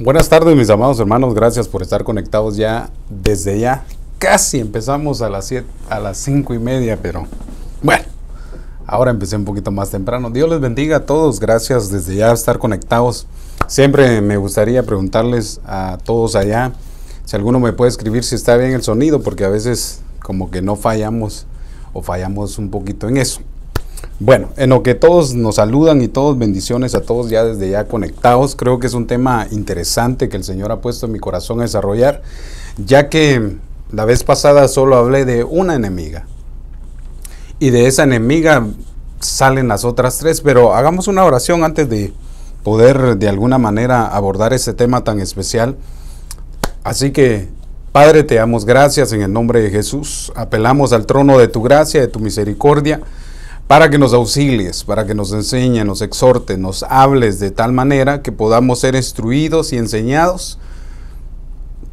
Buenas tardes, mis amados hermanos, gracias por estar conectados ya desde ya. Casi empezamos a las 5:30, pero bueno, ahora empecé un poquito más temprano. Dios les bendiga a todos, gracias desde ya estar conectados. Siempre me gustaría preguntarles a todos allá, si alguno me puede escribir si está bien el sonido, porque a veces como que no fallamos o fallamos un poquito en eso. Bueno, en lo que todos nos saludan y todos bendiciones a todos ya desde ya conectados, creo que es un tema interesante que el Señor ha puesto en mi corazón a desarrollar, ya que la vez pasada solo hablé de una enemiga y de esa enemiga salen las otras tres, pero hagamos una oración antes de poder de alguna manera abordar ese tema tan especial. Así que, Padre, te damos gracias en el nombre de Jesús, apelamos al trono de tu gracia, de tu misericordia, para que nos auxilies, para que nos enseñes, nos exhortes, nos hables de tal manera que podamos ser instruidos y enseñados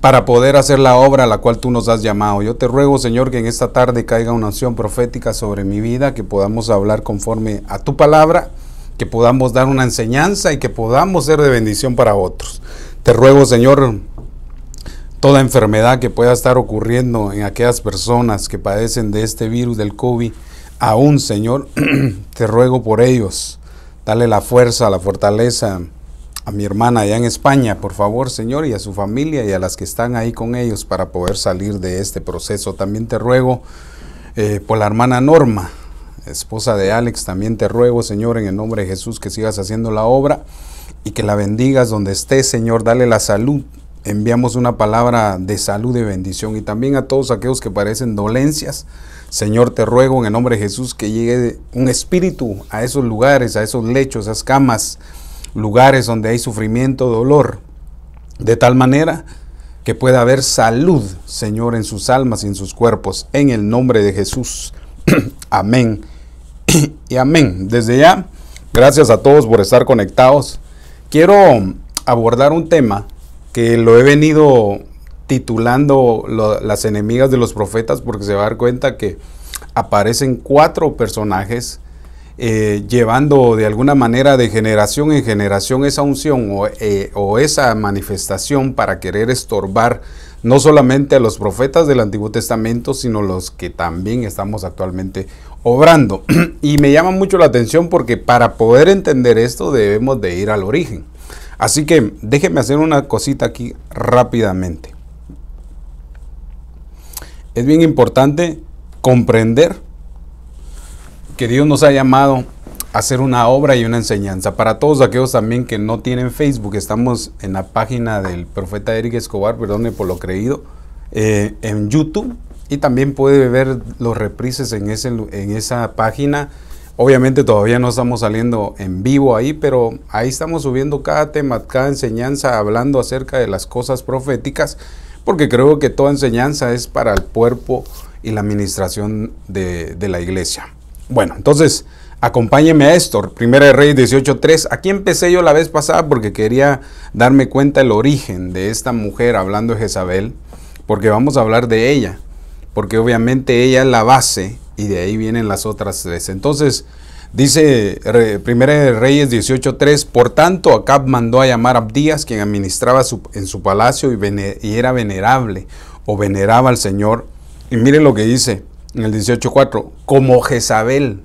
para poder hacer la obra a la cual tú nos has llamado. Yo te ruego, Señor, que en esta tarde caiga una unción profética sobre mi vida, que podamos hablar conforme a tu palabra, que podamos dar una enseñanza y que podamos ser de bendición para otros. Te ruego, Señor, toda enfermedad que pueda estar ocurriendo en aquellas personas que padecen de este virus del COVID, aún, Señor, te ruego por ellos, dale la fuerza, la fortaleza a mi hermana allá en España, por favor, Señor, y a su familia y a las que están ahí con ellos para poder salir de este proceso. También te ruego por la hermana Norma, esposa de Alex, también te ruego, Señor, en el nombre de Jesús, que sigas haciendo la obra y que la bendigas donde esté, Señor, dale la salud. Enviamos una palabra de salud y bendición, y también a todos aquellos que padecen dolencias. Señor, te ruego en el nombre de Jesús que llegue un espíritu a esos lugares, a esos lechos, a esas camas, lugares donde hay sufrimiento, dolor, de tal manera que pueda haber salud, Señor, en sus almas y en sus cuerpos, en el nombre de Jesús. Amén y amén. Desde ya, gracias a todos por estar conectados. Quiero abordar un tema que lo he venido titulando las enemigas de los profetas, porque se va a dar cuenta que aparecen 4 personajes llevando de alguna manera de generación en generación esa unción o esa manifestación para querer estorbar no solamente a los profetas del Antiguo Testamento, sino los que también estamos actualmente obrando. Y me llama mucho la atención porque para poder entender esto debemos de ir al origen. Así que déjenme hacer una cosita aquí rápidamente. Es bien importante comprender que Dios nos ha llamado a hacer una obra y una enseñanza. Para todos aquellos también que no tienen Facebook, estamos en la página del profeta Eric Escobar, perdone por lo creído, en YouTube, y también puede ver los reprises en esa página. Obviamente todavía no estamos saliendo en vivo ahí, pero ahí estamos subiendo cada tema, cada enseñanza, hablando acerca de las cosas proféticas, porque creo que toda enseñanza es para el cuerpo y la administración de la iglesia. Bueno, entonces, acompáñenme a esto, 1 Reyes 18:3. Aquí empecé yo la vez pasada porque quería darme cuenta del origen de esta mujer, hablando de Jezabel, porque vamos a hablar de ella, porque obviamente ella es la base y de ahí vienen las otras 3. Entonces, dice 1 Reyes 18:3, por tanto Acab mandó a llamar a Abdías, quien administraba en su palacio y era venerable o veneraba al Señor. Y miren lo que dice en el 18:4, como Jezabel,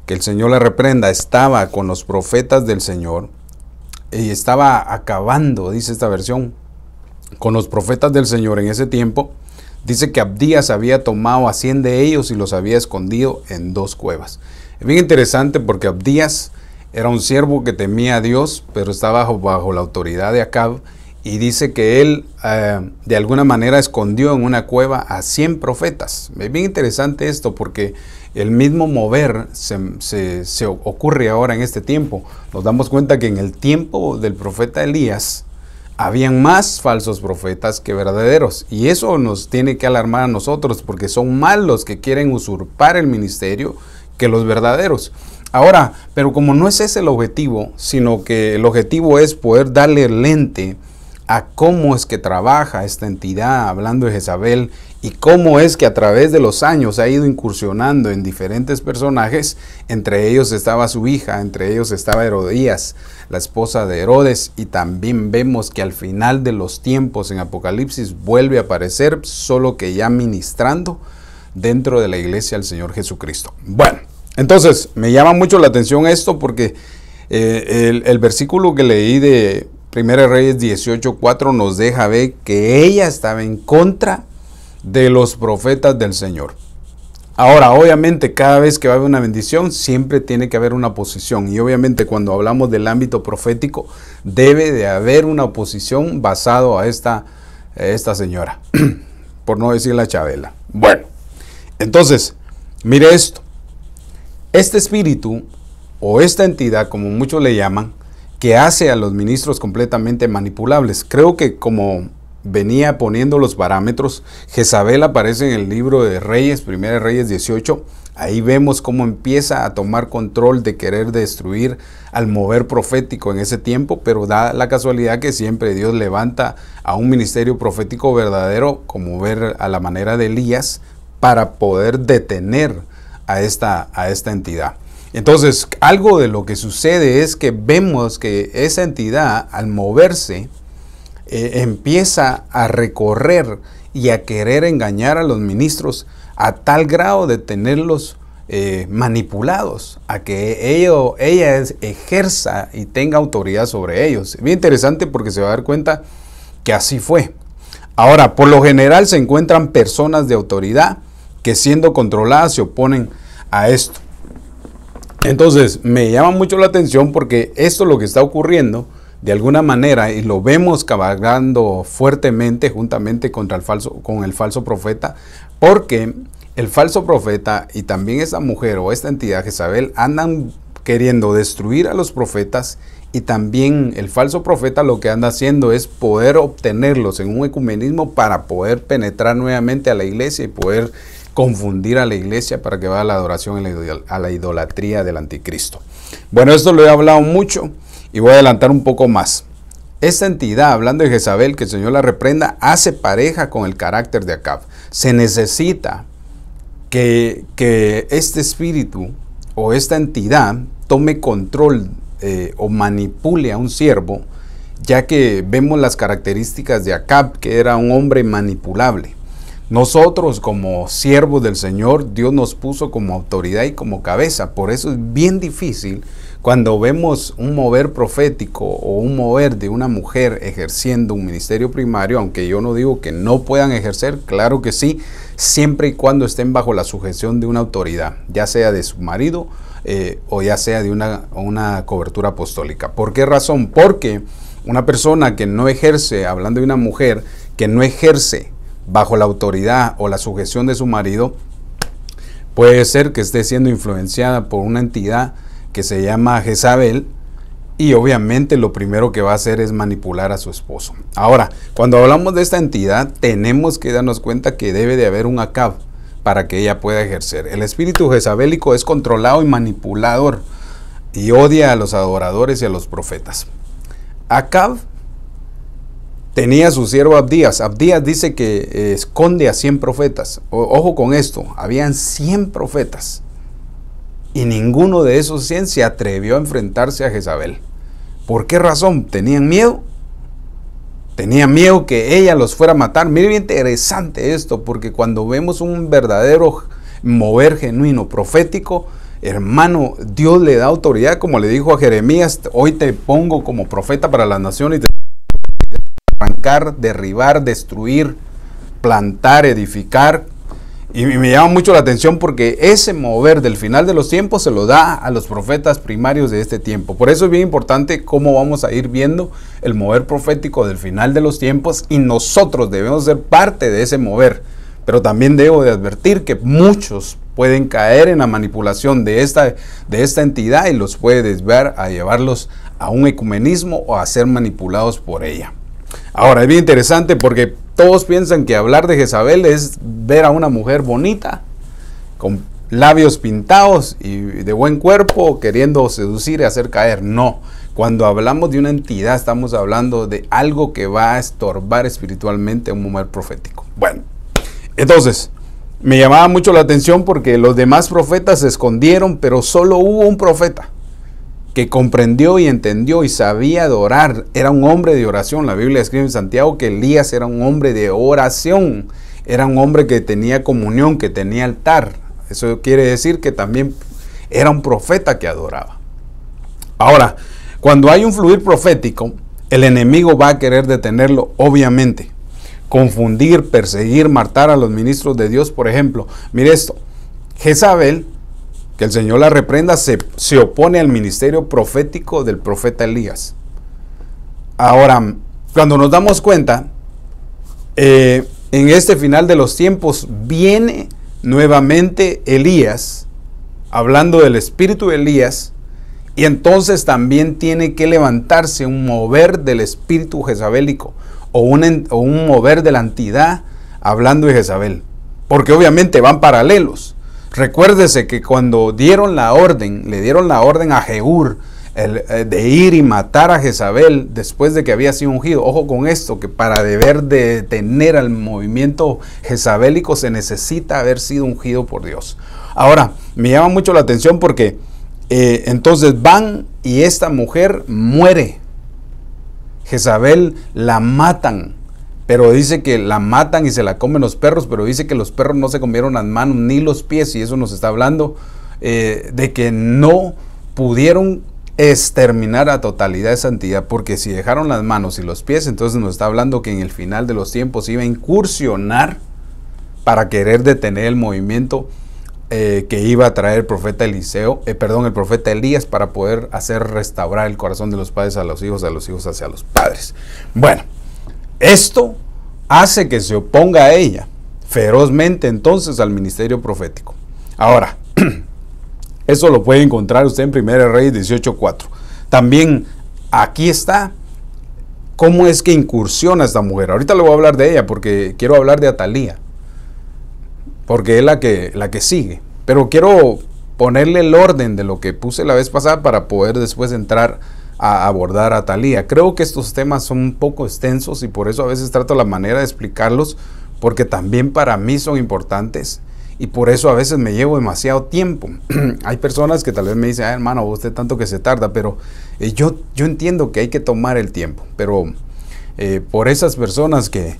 que el Señor la reprenda, estaba con los profetas del Señor y estaba acabando, dice esta versión, con los profetas del Señor en ese tiempo. Dice que Abdías había tomado a 100 de ellos y los había escondido en 2 cuevas. Es bien interesante porque Abdías era un siervo que temía a Dios, pero estaba bajo la autoridad de Acab, y dice que él de alguna manera escondió en una cueva a 100 profetas. Es bien interesante esto porque el mismo mover se ocurre ahora en este tiempo. Nos damos cuenta que en el tiempo del profeta Elías habían más falsos profetas que verdaderos, y eso nos tiene que alarmar a nosotros porque son más los que quieren usurpar el ministerio que los verdaderos. Ahora, pero como no es ese el objetivo, sino que el objetivo es poder darle lente a cómo es que trabaja esta entidad, hablando de Jezabel, y cómo es que a través de los años ha ido incursionando en diferentes personajes. Entre ellos estaba su hija, entre ellos estaba Herodías, la esposa de Herodes, y también vemos que al final de los tiempos en Apocalipsis vuelve a aparecer, solo que ya ministrando dentro de la iglesia del Señor Jesucristo. Bueno, entonces me llama mucho la atención esto porque el versículo que leí de 1 Reyes 18:4 nos deja ver que ella estaba en contra de los profetas del Señor. Ahora, obviamente, cada vez que va a haber una bendición, siempre tiene que haber una oposición. Y obviamente, cuando hablamos del ámbito profético, debe de haber una oposición basado a esta señora, por no decir la Chabela. Bueno, entonces, mire esto. Este espíritu, o esta entidad, como muchos le llaman, que hace a los ministros completamente manipulables. Creo que como venía poniendo los parámetros, Jezabel aparece en el libro de Reyes, 1 Reyes 18. Ahí vemos cómo empieza a tomar control de querer destruir al mover profético en ese tiempo, pero da la casualidad que siempre Dios levanta a un ministerio profético verdadero, como ver a la manera de Elías, para poder detener a esta entidad. Entonces, algo de lo que sucede es que vemos que esa entidad, al moverse, empieza a recorrer y a querer engañar a los ministros a tal grado de tenerlos manipulados, a que ella ejerza y tenga autoridad sobre ellos. Bien interesante porque se va a dar cuenta que así fue. Ahora, por lo general se encuentran personas de autoridad que siendo controladas se oponen a esto. Entonces, me llama mucho la atención porque esto es lo que está ocurriendo de alguna manera y lo vemos cabalgando fuertemente juntamente con el falso profeta, porque el falso profeta y también esta mujer o esta entidad Jezabel andan queriendo destruir a los profetas, y también el falso profeta lo que anda haciendo es poder obtenerlos en un ecumenismo para poder penetrar nuevamente a la iglesia y poder confundir a la iglesia para que vaya a la adoración, a la idolatría del anticristo. Bueno, esto lo he hablado mucho y voy a adelantar un poco más. Esta entidad, hablando de Jezabel, que el Señor la reprenda, hace pareja con el carácter de Acab. Se necesita que este espíritu o esta entidad tome control o manipule a un siervo, ya que vemos las características de Acab, que era un hombre manipulable. Nosotros como siervos del Señor, Dios nos puso como autoridad y como cabeza. Por eso es bien difícil cuando vemos un mover profético o un mover de una mujer ejerciendo un ministerio primario, aunque yo no digo que no puedan ejercer, claro que sí, siempre y cuando estén bajo la sujeción de una autoridad, ya sea de su marido o ya sea de una cobertura apostólica. ¿Por qué razón? Porque una persona que no ejerce, hablando de una mujer que no ejerce bajo la autoridad o la sujeción de su marido, puede ser que esté siendo influenciada por una entidad que se llama Jezabel, y obviamente lo primero que va a hacer es manipular a su esposo. Ahora, cuando hablamos de esta entidad, tenemos que darnos cuenta que debe de haber un Acab para que ella pueda ejercer. El espíritu jezabélico es controlado y manipulador y odia a los adoradores y a los profetas. Acab tenía su siervo Abdías. Abdías dice que esconde a 100 profetas. Ojo con esto, habían 100 profetas. Y ninguno de esos 100 se atrevió a enfrentarse a Jezabel. ¿Por qué razón? ¿Tenían miedo? Tenían miedo que ella los fuera a matar. Mire bien interesante esto, porque cuando vemos un verdadero mover genuino, profético, hermano, Dios le da autoridad, como le dijo a Jeremías: hoy te pongo como profeta para las naciones, y te arrancar, derribar, destruir, plantar, edificar. Y me llama mucho la atención porque ese mover del final de los tiempos se lo da a los profetas primarios de este tiempo. Por eso es bien importante cómo vamos a ir viendo el mover profético del final de los tiempos, y nosotros debemos ser parte de ese mover. Pero también debo de advertir que muchos pueden caer en la manipulación de esta entidad y los puede desviar a llevarlos a un ecumenismo o a ser manipulados por ella. Ahora, es bien interesante porque todos piensan que hablar de Jezabel es ver a una mujer bonita, con labios pintados y de buen cuerpo, queriendo seducir y hacer caer. No, cuando hablamos de una entidad, estamos hablando de algo que va a estorbar espiritualmente a un mujer profético. Bueno, entonces, me llamaba mucho la atención porque los demás profetas se escondieron, pero solo hubo un profeta que comprendió y entendió y sabía adorar. Era un hombre de oración. La Biblia escribe en Santiago que Elías era un hombre de oración. Era un hombre que tenía comunión, que tenía altar. Eso quiere decir que también era un profeta que adoraba. Ahora, cuando hay un fluir profético, el enemigo va a querer detenerlo, obviamente. Confundir, perseguir, matar a los ministros de Dios, por ejemplo. Mire esto, Jezabel, que el Señor la reprenda, se opone al ministerio profético del profeta Elías. Ahora, cuando nos damos cuenta, en este final de los tiempos viene nuevamente Elías, hablando del espíritu de Elías, y entonces también tiene que levantarse un mover del espíritu jezabélico, o un mover de la entidad, hablando de Jezabel, porque obviamente van paralelos. Recuérdese que cuando le dieron la orden a Jehú de ir y matar a Jezabel después de que había sido ungido. Ojo con esto, que para deber de detener al movimiento jezabélico se necesita haber sido ungido por Dios. Ahora, me llama mucho la atención porque entonces van y esta mujer muere. Jezabel la matan. Pero dice que la matan y se la comen los perros, pero dice que los perros no se comieron las manos ni los pies, y eso nos está hablando de que no pudieron exterminar a totalidad esa entidad, porque si dejaron las manos y los pies, entonces nos está hablando que en el final de los tiempos iba a incursionar para querer detener el movimiento que iba a traer el profeta el profeta Elías, para poder hacer restaurar el corazón de los padres a los hijos hacia los padres. Bueno, esto hace que se oponga a ella ferozmente entonces al ministerio profético. Ahora, eso lo puede encontrar usted en 1 Reyes 18:4. También aquí está cómo es que incursiona esta mujer. Ahorita le voy a hablar de ella porque quiero hablar de Atalía, porque es la que sigue. Pero quiero ponerle el orden de lo que puse la vez pasada para poder después entrar a abordar a Atalía. Creo que estos temas son un poco extensos y por eso a veces trato la manera de explicarlos, porque también para mí son importantes y por eso a veces me llevo demasiado tiempo. Hay personas que tal vez me dicen, hermano, usted tanto que se tarda, pero yo entiendo que hay que tomar el tiempo, pero por esas personas que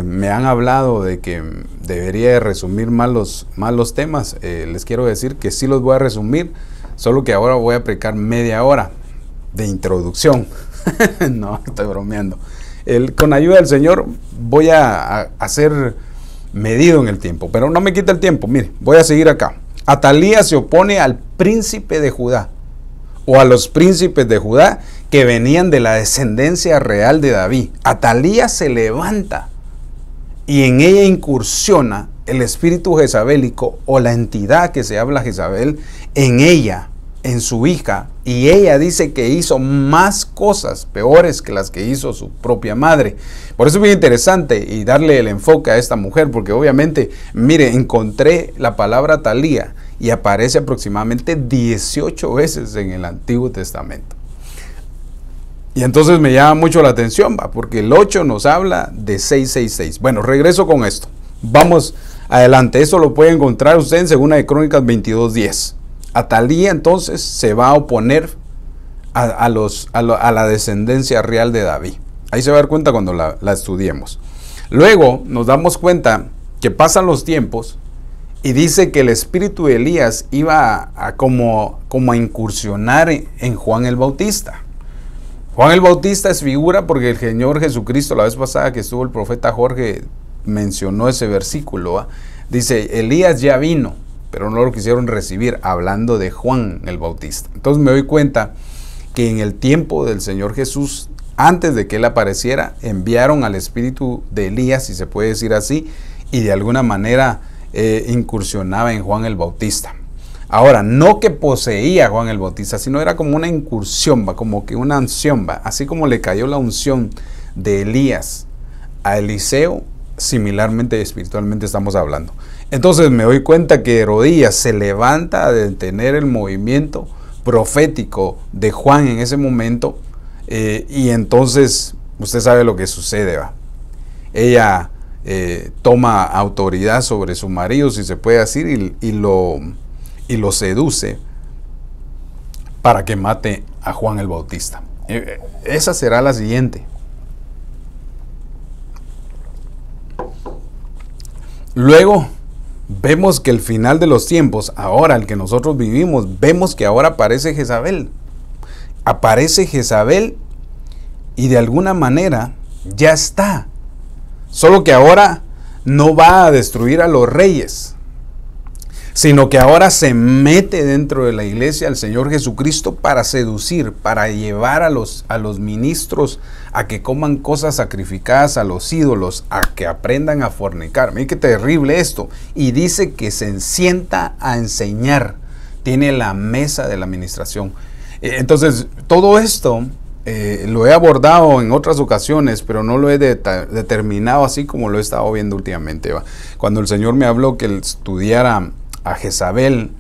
me han hablado de que debería resumir más los temas, les quiero decir que sí los voy a resumir, solo que ahora voy a aplicar media hora de introducción. No, estoy bromeando. Con ayuda del Señor voy a hacer medido en el tiempo, pero no me quita el tiempo. Mire, voy a seguir acá. Atalía se opone al príncipe de Judá, o a los príncipes de Judá que venían de la descendencia real de David. Atalía se levanta y en ella incursiona el espíritu jezabélico, o la entidad que se habla Jezabel, en ella, en su hija, y ella dice que hizo más cosas peores que las que hizo su propia madre. Por eso es bien interesante y darle el enfoque a esta mujer, porque obviamente, mire, encontré la palabra Atalía y aparece aproximadamente 18 veces en el Antiguo Testamento. Y entonces me llama mucho la atención, porque el 8 nos habla de 666. Bueno, regreso con esto. Vamos adelante. Eso lo puede encontrar usted en 2 de Crónicas 22:10. Atalía entonces se va a oponer a la descendencia real de David. Ahí se va a dar cuenta cuando la estudiemos. Luego nos damos cuenta que pasan los tiempos y dice que el espíritu de Elías iba como a incursionar en Juan el Bautista. Juan el Bautista es figura porque el Señor Jesucristo, la vez pasada que estuvo el profeta Jorge, mencionó ese versículo, ¿va? Dice, Elías ya vino, pero no lo quisieron recibir, hablando de Juan el Bautista. Entonces me doy cuenta que en el tiempo del Señor Jesús, antes de que Él apareciera, enviaron al espíritu de Elías, si se puede decir así, y de alguna manera incursionaba en Juan el Bautista. Ahora, no que poseía a Juan el Bautista, sino era como una incursión, ¿va? Como que una unción, ¿va? Así como le cayó la unción de Elías a Eliseo, similarmente espiritualmente estamos hablando. Entonces me doy cuenta que Herodías se levanta a detener el movimiento profético de Juan en ese momento, y entonces usted sabe lo que sucede, ¿va? Ella toma autoridad sobre su marido, si se puede decir, y lo seduce para que mate a Juan el Bautista. Esa será la siguiente. Luego vemos que el final de los tiempos, ahora el que nosotros vivimos, vemos que ahora aparece Jezabel. Aparece Jezabel y de alguna manera ya está. Solo que ahora no va a destruir a los reyes, sino que ahora se mete dentro de la iglesia al Señor Jesucristo para seducir, para llevar a los ministros a que coman cosas sacrificadas a los ídolos, a que aprendan a fornicar. Miren qué terrible esto. Y dice que se sienta a enseñar, tiene la mesa de la administración. Entonces, todo esto lo he abordado en otras ocasiones, pero no lo he determinado así como lo he estado viendo últimamente, ¿va? Cuando el Señor me habló que estudiara a Jezabel,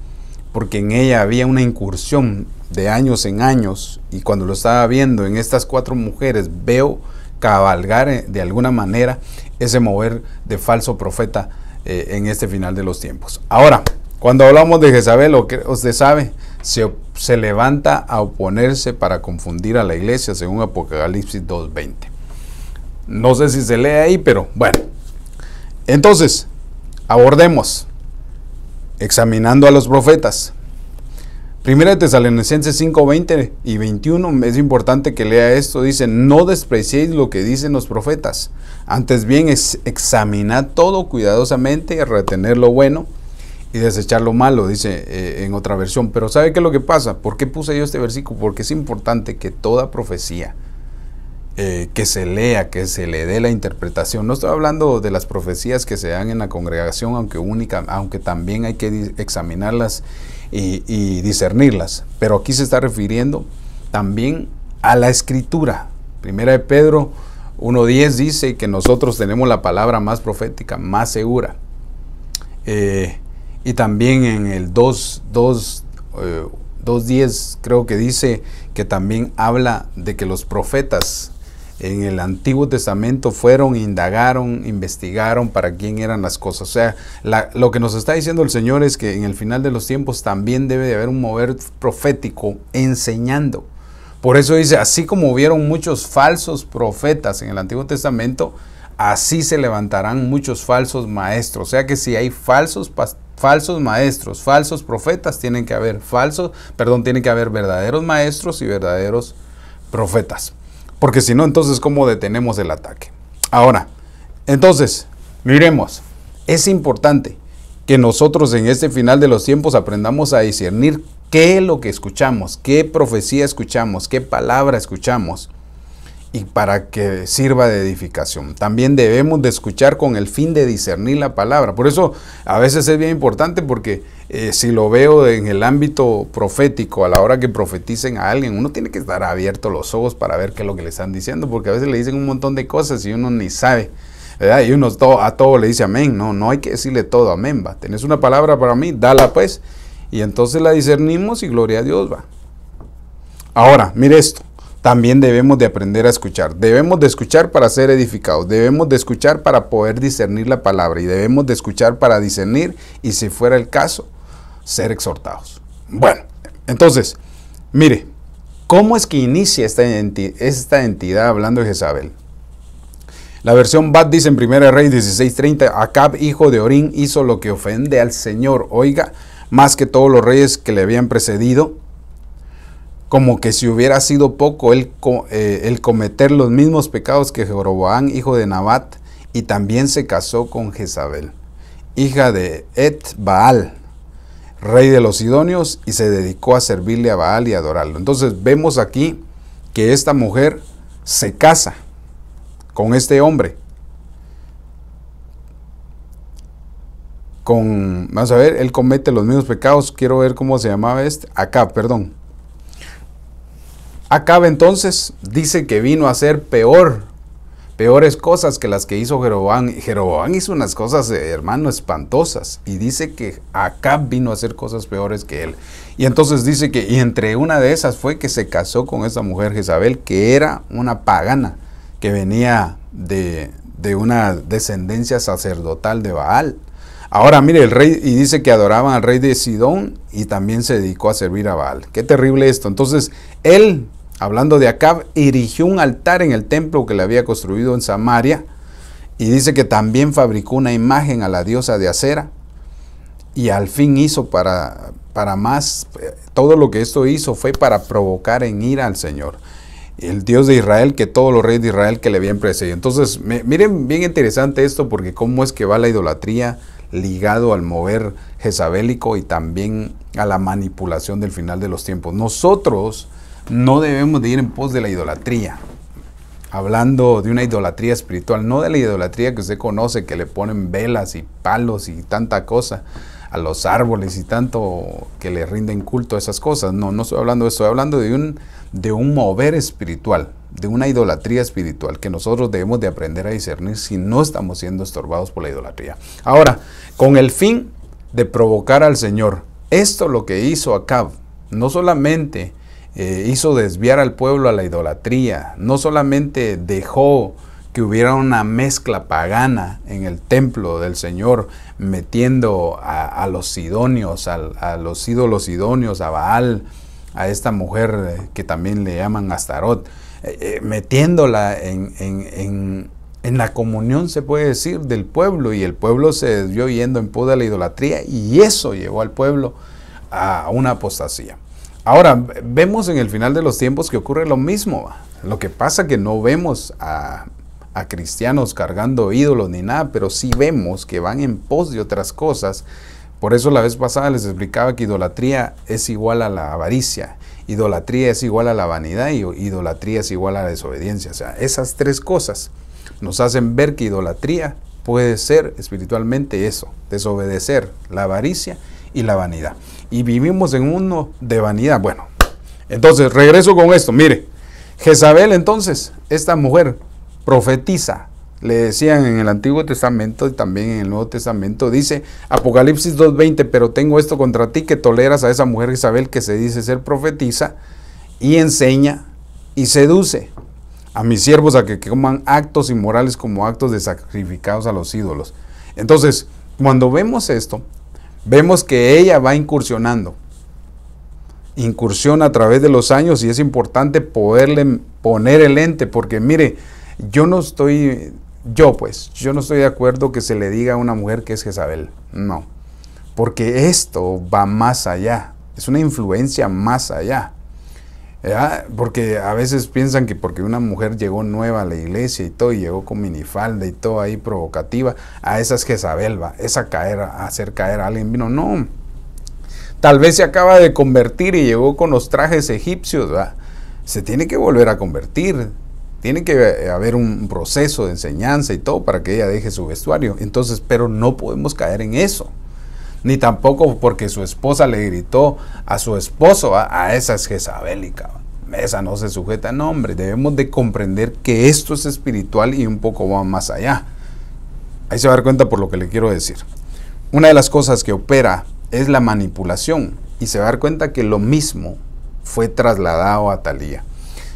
porque en ella había una incursión de años en años, y cuando lo estaba viendo en estas 4 mujeres, veo cabalgar de alguna manera ese mover de falso profeta en este final de los tiempos. Ahora, cuando hablamos de Jezabel, usted sabe, se levanta a oponerse para confundir a la iglesia, según Apocalipsis 2:20. No sé si se lee ahí, pero bueno. Entonces, abordemos examinando a los profetas. Primera de Tesalonicenses 5:20 y 21, es importante que lea esto. Dice: no despreciéis lo que dicen los profetas, antes bien examinad todo cuidadosamente y retener lo bueno y desechar lo malo, dice en otra versión. Pero ¿sabe qué es lo que pasa? ¿Por qué puse yo este versículo? Porque es importante que toda profecía que se lea, que se le dé la interpretación. No estoy hablando de las profecías que se dan en la congregación, aunque también hay que examinarlas y discernirlas. Pero aquí se está refiriendo también a la Escritura. Primera de Pedro 1:10 dice que nosotros tenemos la palabra más profética, más segura. Y también en el 2:10 creo que dice que también habla de que los profetas en el Antiguo Testamento fueron, indagaron, investigaron para quién eran las cosas. O sea, lo que nos está diciendo el Señor es que en el final de los tiempos también debe de haber un mover profético enseñando. Por eso dice, así como hubieron muchos falsos profetas en el Antiguo Testamento, así se levantarán muchos falsos maestros. O sea que si hay falsos maestros, falsos profetas, tienen que haber verdaderos maestros y verdaderos profetas. Porque si no, entonces, ¿cómo detenemos el ataque? Ahora, entonces, miremos, es importante que nosotros en este final de los tiempos aprendamos a discernir qué es lo que escuchamos, qué profecía escuchamos, qué palabra escuchamos, y para que sirva de edificación. También debemos de escuchar con el fin de discernir la palabra. Por eso a veces es bien importante, porque si lo veo en el ámbito profético, a la hora que profeticen a alguien, uno tiene que estar abierto los ojos para ver qué es lo que le están diciendo, porque a veces le dicen un montón de cosas y uno ni sabe, ¿verdad? Y uno a todo le dice amén. No hay que decirle todo amén, va. Tenés una palabra para mí, dala pues, y entonces la discernimos y gloria a Dios, va. Ahora, mire esto. También debemos de aprender a escuchar. Debemos de escuchar para ser edificados. Debemos de escuchar para poder discernir la palabra. Y debemos de escuchar para discernir y, si fuera el caso, ser exhortados. Bueno, entonces, mire, ¿cómo es que inicia esta entidad hablando de Jezabel? La versión BAT dice en 1 Reyes 16:30, Acab, hijo de Orín, hizo lo que ofende al Señor. Oiga, más que todos los reyes que le habían precedido, como que si hubiera sido poco el cometer los mismos pecados que Jeroboam, hijo de Nabat, y también se casó con Jezabel, hija de Et-Baal, rey de los Sidonios, y se dedicó a servirle a Baal y adorarlo. Entonces vemos aquí que esta mujer se casa con este hombre. Vamos a ver, él comete los mismos pecados. Quiero ver cómo se llamaba Acab, perdón. Acab entonces dice que vino a ser peor peores cosas que las que hizo Jeroboam. Jeroboam hizo unas cosas, hermano, espantosas. Y dice que Acab vino a hacer cosas peores que él. Y entonces dice que, y entre una de esas fue que se casó con esa mujer Jezabel, que era una pagana, que venía de una descendencia sacerdotal de Baal. Ahora mire, el rey, y dice que adoraban al rey de Sidón y también se dedicó a servir a Baal. Qué terrible esto. Entonces, él, hablando de Acab, erigió un altar en el templo que le había construido en Samaria, y dice que también fabricó una imagen a la diosa de Acera, y al fin hizo para más, todo lo que esto hizo fue para provocar en ira al Señor, el Dios de Israel, que todos los reyes de Israel que le habían precedido. Entonces, miren bien interesante esto, porque cómo es que va la idolatría ligado al mover jezabélico y también a la manipulación del final de los tiempos. Nosotros no debemos de ir en pos de la idolatría, hablando de una idolatría espiritual, no de la idolatría que usted conoce, que le ponen velas y palos y tanta cosa a los árboles y tanto que le rinden culto a esas cosas. No estoy hablando de eso, estoy hablando de un mover espiritual, de una idolatría espiritual que nosotros debemos de aprender a discernir si no estamos siendo estorbados por la idolatría. Ahora, con el fin de provocar al Señor, esto lo que hizo Acab, no solamente hizo desviar al pueblo a la idolatría, no solamente dejó que hubiera una mezcla pagana en el templo del Señor, metiendo a los sidonios, a los ídolos sidonios, a Baal, a esta mujer que también le llaman Astarot, metiéndola en la comunión, se puede decir, del pueblo, y el pueblo se desvió yendo en pos de la idolatría, y eso llevó al pueblo a una apostasía. Ahora, vemos en el final de los tiempos que ocurre lo mismo. Lo que pasa que no vemos a cristianos cargando ídolos ni nada, pero sí vemos que van en pos de otras cosas. Por eso la vez pasada les explicaba que idolatría es igual a la avaricia, idolatría es igual a la vanidad y idolatría es igual a la desobediencia. O sea, esas tres cosas nos hacen ver que idolatría puede ser espiritualmente eso, desobedecer, la avaricia y la vanidad. Y vivimos en uno de vanidad. Bueno, entonces regreso con esto. Mire, Jezabel, entonces, esta mujer profetiza, le decían en el Antiguo Testamento y también en el Nuevo Testamento, dice Apocalipsis 2:20, pero tengo esto contra ti, que toleras a esa mujer Jezabel, que se dice ser profetiza y enseña y seduce a mis siervos a que coman actos inmorales como actos de sacrificados a los ídolos. Entonces, cuando vemos esto, vemos que ella va incursiona a través de los años, y es importante poderle poner el ente, porque mire, yo no estoy de acuerdo que se le diga a una mujer que es Jezabel, no, porque esto va más allá, es una influencia más allá, ¿verdad? Porque a veces piensan que porque una mujer llegó nueva a la iglesia y todo, y llegó con minifalda y todo ahí provocativa, a esa es Jezabel, va, es a hacer caer a alguien, no, tal vez se acaba de convertir y llegó con los trajes egipcios, ¿verdad? Se tiene que volver a convertir. Tiene que haber un proceso de enseñanza y todo para que ella deje su vestuario. Entonces, pero no podemos caer en eso. Ni tampoco porque su esposa le gritó a su esposo, a esa es jezabélica, esa no se sujeta. No, hombre, debemos de comprender que esto es espiritual y un poco va más allá. Ahí se va a dar cuenta por lo que le quiero decir. Una de las cosas que opera es la manipulación, y se va a dar cuenta que lo mismo fue trasladado a Atalía.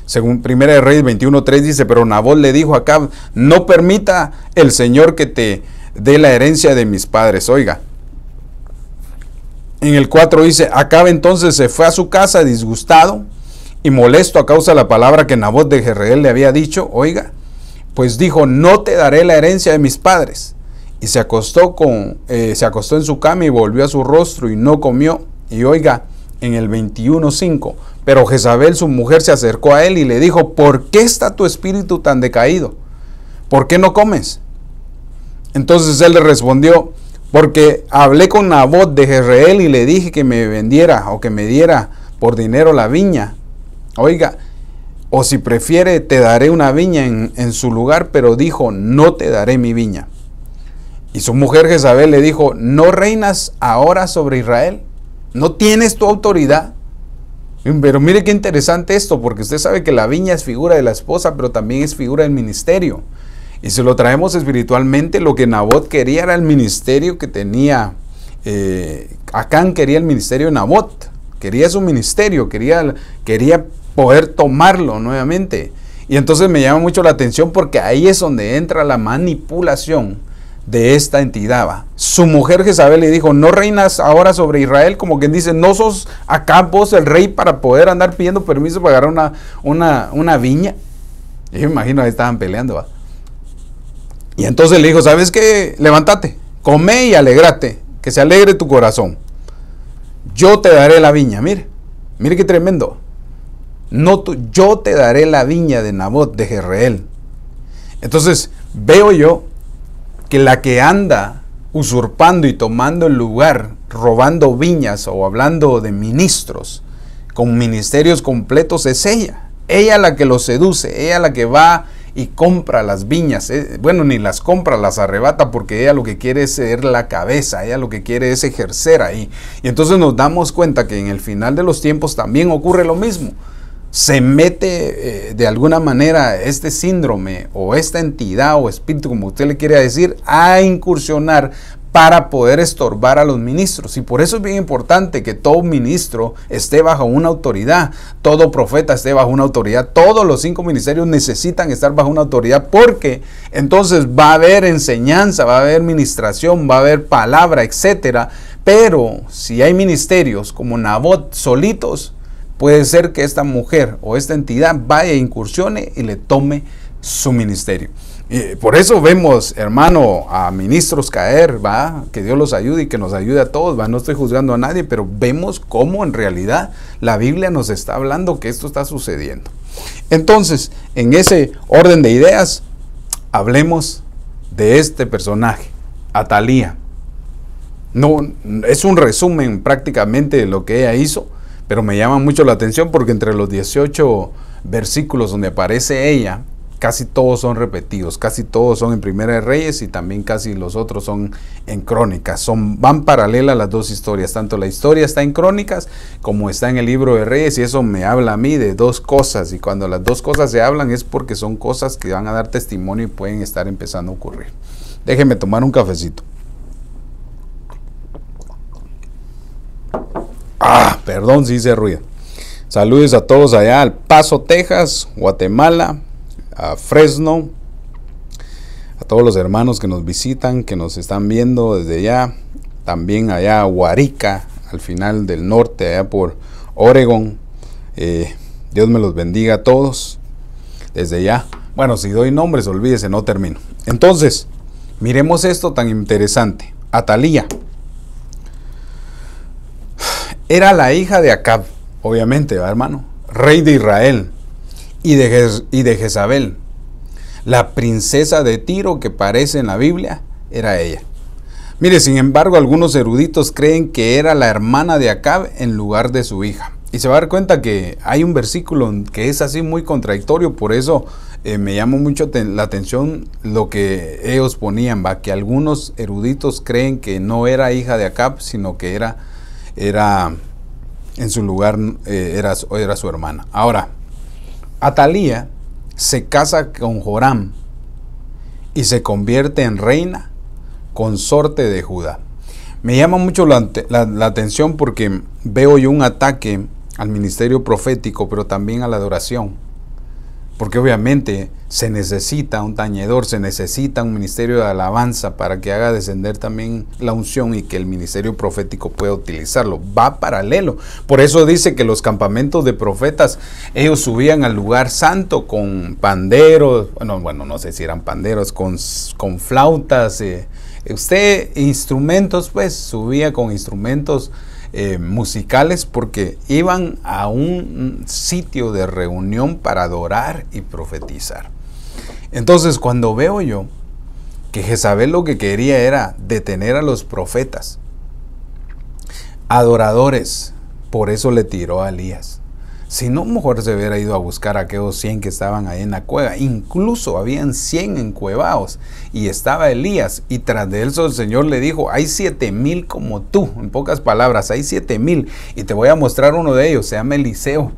Según 1 Reyes 21:3 dice, pero Nabot le dijo a Acab, no permita el Señor que te dé la herencia de mis padres. Oiga, en el 4 dice, Acab entonces se fue a su casa disgustado y molesto a causa de la palabra que Nabot de Jezreel le había dicho. Oiga, pues dijo, no te daré la herencia de mis padres. Y se acostó en su cama y volvió a su rostro y no comió. Y oiga, en el 21:5, pero Jezabel, su mujer, se acercó a él y le dijo, ¿por qué está tu espíritu tan decaído? ¿Por qué no comes? Entonces él le respondió, porque hablé con Nabot de Jezreel y le dije que me vendiera o que me diera por dinero la viña. Oiga, o si prefiere te daré una viña en su lugar, pero dijo, no te daré mi viña. Y su mujer Jezabel le dijo, ¿no reinas ahora sobre Israel? ¿No tienes tu autoridad? Pero mire qué interesante esto, porque usted sabe que la viña es figura de la esposa, pero también es figura del ministerio. Y si lo traemos espiritualmente, lo que Nabot quería era el ministerio que tenía. Acán quería el ministerio de Nabot, quería su ministerio, quería poder tomarlo nuevamente. Y entonces me llama mucho la atención porque ahí es donde entra la manipulación de esta entidad. ¿Va? Su mujer Jezabel le dijo, no reinas ahora sobre Israel, como quien dice, no sos acá vos el rey para poder andar pidiendo permiso para agarrar una viña. Yo me imagino ahí estaban peleando. ¿Va? Y entonces le dijo, ¿sabes qué? Levántate, come y alegrate, que se alegre tu corazón. Yo te daré la viña, mire qué tremendo. Yo te daré la viña de Nabot de Jezreel. Entonces veo yo que la que anda usurpando y tomando el lugar, robando viñas o hablando de ministros con ministerios completos es ella. Ella la que los seduce, ella la que va y compra las viñas. Bueno, ni las compra, las arrebata, porque ella lo que quiere es ser la cabeza, ella lo que quiere es ejercer ahí. Y entonces nos damos cuenta que en el final de los tiempos también ocurre lo mismo. Se mete de alguna manera este síndrome o esta entidad o espíritu, como usted le quiera decir, a incursionar para poder estorbar a los ministros. Y por eso es bien importante que todo ministro esté bajo una autoridad, todo profeta esté bajo una autoridad, todos los 5 ministerios necesitan estar bajo una autoridad, porque entonces va a haber enseñanza, va a haber ministración, va a haber palabra, etcétera. Pero si hay ministerios como Nabot solitos, puede ser que esta mujer o esta entidad vaya, incursione y le tome su ministerio. Y por eso vemos, hermano, a ministros caer, ¿va? Que Dios los ayude y que nos ayude a todos, ¿va? No estoy juzgando a nadie, pero vemos cómo en realidad la Biblia nos está hablando que esto está sucediendo. Entonces, en ese orden de ideas, hablemos de este personaje, Atalía. No, es un resumen prácticamente de lo que ella hizo, pero me llama mucho la atención porque entre los 18 versículos donde aparece ella, casi todos son repetidos, casi todos son en Primera de Reyes y también casi los otros son en Crónicas. Van paralelas las dos historias, tanto la historia está en Crónicas como está en el libro de Reyes, y eso me habla a mí de dos cosas, y cuando las dos cosas se hablan es porque son cosas que van a dar testimonio y pueden estar empezando a ocurrir. Déjenme tomar un cafecito. Perdón si hice ruido. Saludos a todos allá al Paso, Texas, Guatemala, a Fresno, a todos los hermanos que nos visitan, que nos están viendo desde allá, también allá a Guarica, al final del norte, allá por Oregon. Dios me los bendiga a todos desde allá. Bueno, si doy nombres, olvídese, no termino. Entonces, miremos esto tan interesante. Atalía era la hija de Acab, obviamente, ¿verdad, hermano? Rey de Israel y de Jezabel. La princesa de Tiro que aparece en la Biblia era ella. Mire, sin embargo, algunos eruditos creen que era la hermana de Acab en lugar de su hija. Y se va a dar cuenta que hay un versículo que es así muy contradictorio, por eso me llamó mucho la atención lo que ellos ponían, ¿va? Que algunos eruditos creen que no era hija de Acab, sino que era en su lugar, era su hermana. Ahora, Atalía se casa con Joram y se convierte en reina consorte de Judá. Me llama mucho la atención porque veo yo un ataque al ministerio profético, pero también a la adoración. Porque obviamente se necesita un tañedor, se necesita un ministerio de alabanza para que haga descender también la unción y que el ministerio profético pueda utilizarlo. Va paralelo. Por eso dice que los campamentos de profetas, ellos subían al lugar santo con panderos, bueno, no sé si eran panderos, con flautas, instrumentos, pues subía con instrumentos musicales, porque iban a un sitio de reunión para adorar y profetizar. Entonces, cuando veo yo que Jezabel lo que quería era detener a los profetas, adoradores, por eso le tiró a Elías. Si no, mejor se hubiera ido a buscar a aquellos 100 que estaban ahí en la cueva. Incluso habían 100 encuevados y estaba Elías, y tras de eso el Señor le dijo, hay 7,000 como tú. En pocas palabras, hay 7,000 y te voy a mostrar uno de ellos, se llama Eliseo.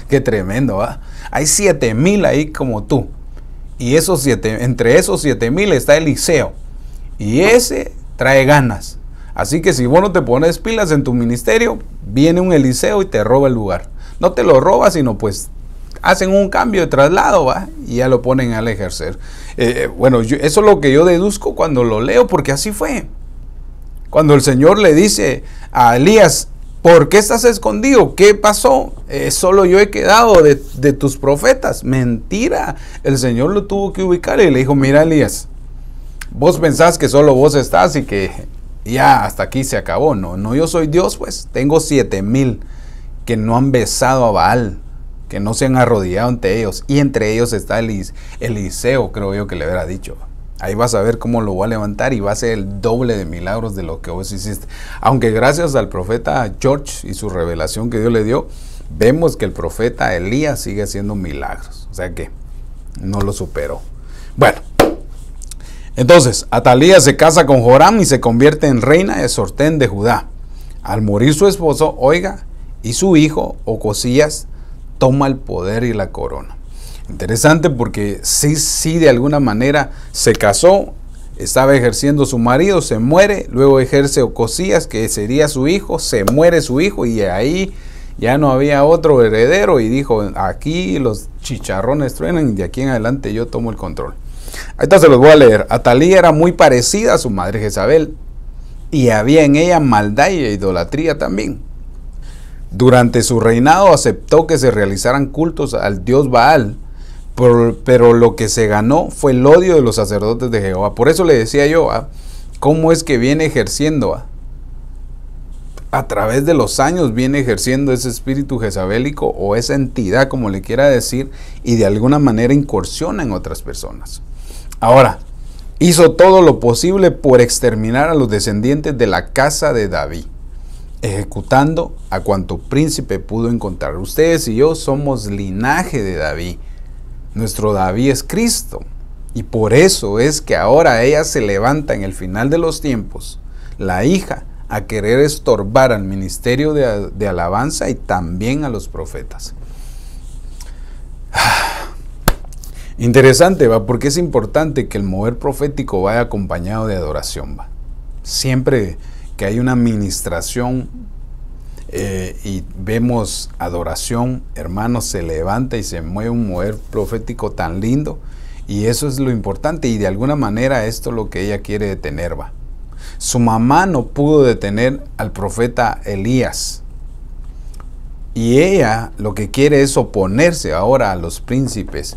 Qué tremendo, ¿va? Hay 7,000 ahí como tú, y entre esos 7,000 está Eliseo, y ese trae ganas. Así que si vos no te pones pilas en tu ministerio, viene un Eliseo y te roba el lugar. No te lo roba, sino pues hacen un cambio de traslado, ¿va? Y ya lo ponen al ejercer. Bueno, eso es lo que yo deduzco cuando lo leo, porque así fue. Cuando el Señor le dice a Elías, ¿por qué estás escondido? ¿Qué pasó? Solo yo he quedado de tus profetas. Mentira. El Señor lo tuvo que ubicar y le dijo, mira, Elías, vos pensás que solo vos estás y que ya hasta aquí se acabó. No, yo soy Dios, pues. Tengo 7,000 que no han besado a Baal, que no se han arrodillado ante ellos, y entre ellos está Eliseo, creo yo que le hubiera dicho. Ahí vas a ver cómo lo voy a levantar y va a ser el doble de milagros de lo que vos hiciste. Aunque gracias al profeta George y su revelación que Dios le dio, vemos que el profeta Elías sigue haciendo milagros. O sea que no lo superó. Bueno, entonces Atalía se casa con Joram y se convierte en reina de Sortén de Judá. Al morir su esposo, oiga, y su hijo, Ocosías, toma el poder y la corona. Interesante porque sí, de alguna manera se casó, estaba ejerciendo su marido, se muere, luego ejerce Ocosías, que sería su hijo, se muere su hijo, y ahí ya no había otro heredero, y dijo, aquí los chicharrones truenan y de aquí en adelante yo tomo el control. Ahorita se los voy a leer. Atalía era muy parecida a su madre Jezabel, y había en ella maldad y idolatría también. Durante su reinado aceptó que se realizaran cultos al dios Baal, pero lo que se ganó fue el odio de los sacerdotes de Jehová. Por eso le decía yo, ¿cómo es que viene ejerciendo? A través de los años viene ejerciendo ese espíritu jezabélico, o esa entidad, como le quiera decir, y de alguna manera incursiona en otras personas. Ahora, hizo todo lo posible por exterminar a los descendientes de la casa de David, ejecutando a cuanto príncipe pudo encontrar. Ustedes y yo somos linaje de David. Nuestro David es Cristo. Y por eso es que ahora ella se levanta en el final de los tiempos, la hija, a querer estorbar al ministerio de alabanza y también a los profetas. Interesante, ¿va? Porque es importante que el mover profético vaya acompañado de adoración, ¿va? Siempre que hay una ministración y vemos adoración, hermanos, se levanta y se mueve un mover profético tan lindo, y eso es lo importante, y de alguna manera esto es lo que ella quiere detener, va. Su mamá no pudo detener al profeta Elías, y ella lo que quiere es oponerse ahora a los príncipes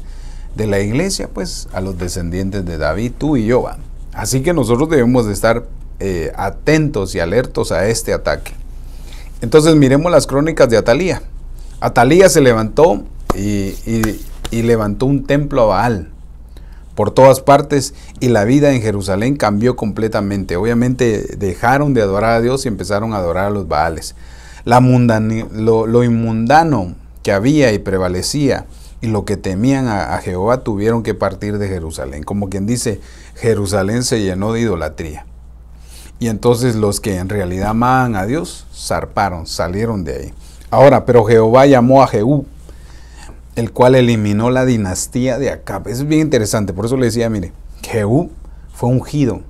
de la iglesia, pues a los descendientes de David, tú y yo, va. Así que nosotros debemos de estar atentos y alertos a este ataque. Entonces miremos las crónicas de Atalía. Atalía se levantó y levantó un templo a Baal por todas partes, y la vida en Jerusalén cambió completamente. Obviamente dejaron de adorar a Dios y empezaron a adorar a los Baales. Lo inmundano que había y prevalecía, y lo que temían a Jehová, tuvieron que partir de Jerusalén. Como quien dice, Jerusalén se llenó de idolatría. Y entonces los que en realidad amaban a Dios zarparon, salieron de ahí. Ahora, pero Jehová llamó a Jehú, el cual eliminó la dinastía de Acab. Eso es bien interesante, por eso le decía, mire, Jehú fue ungido,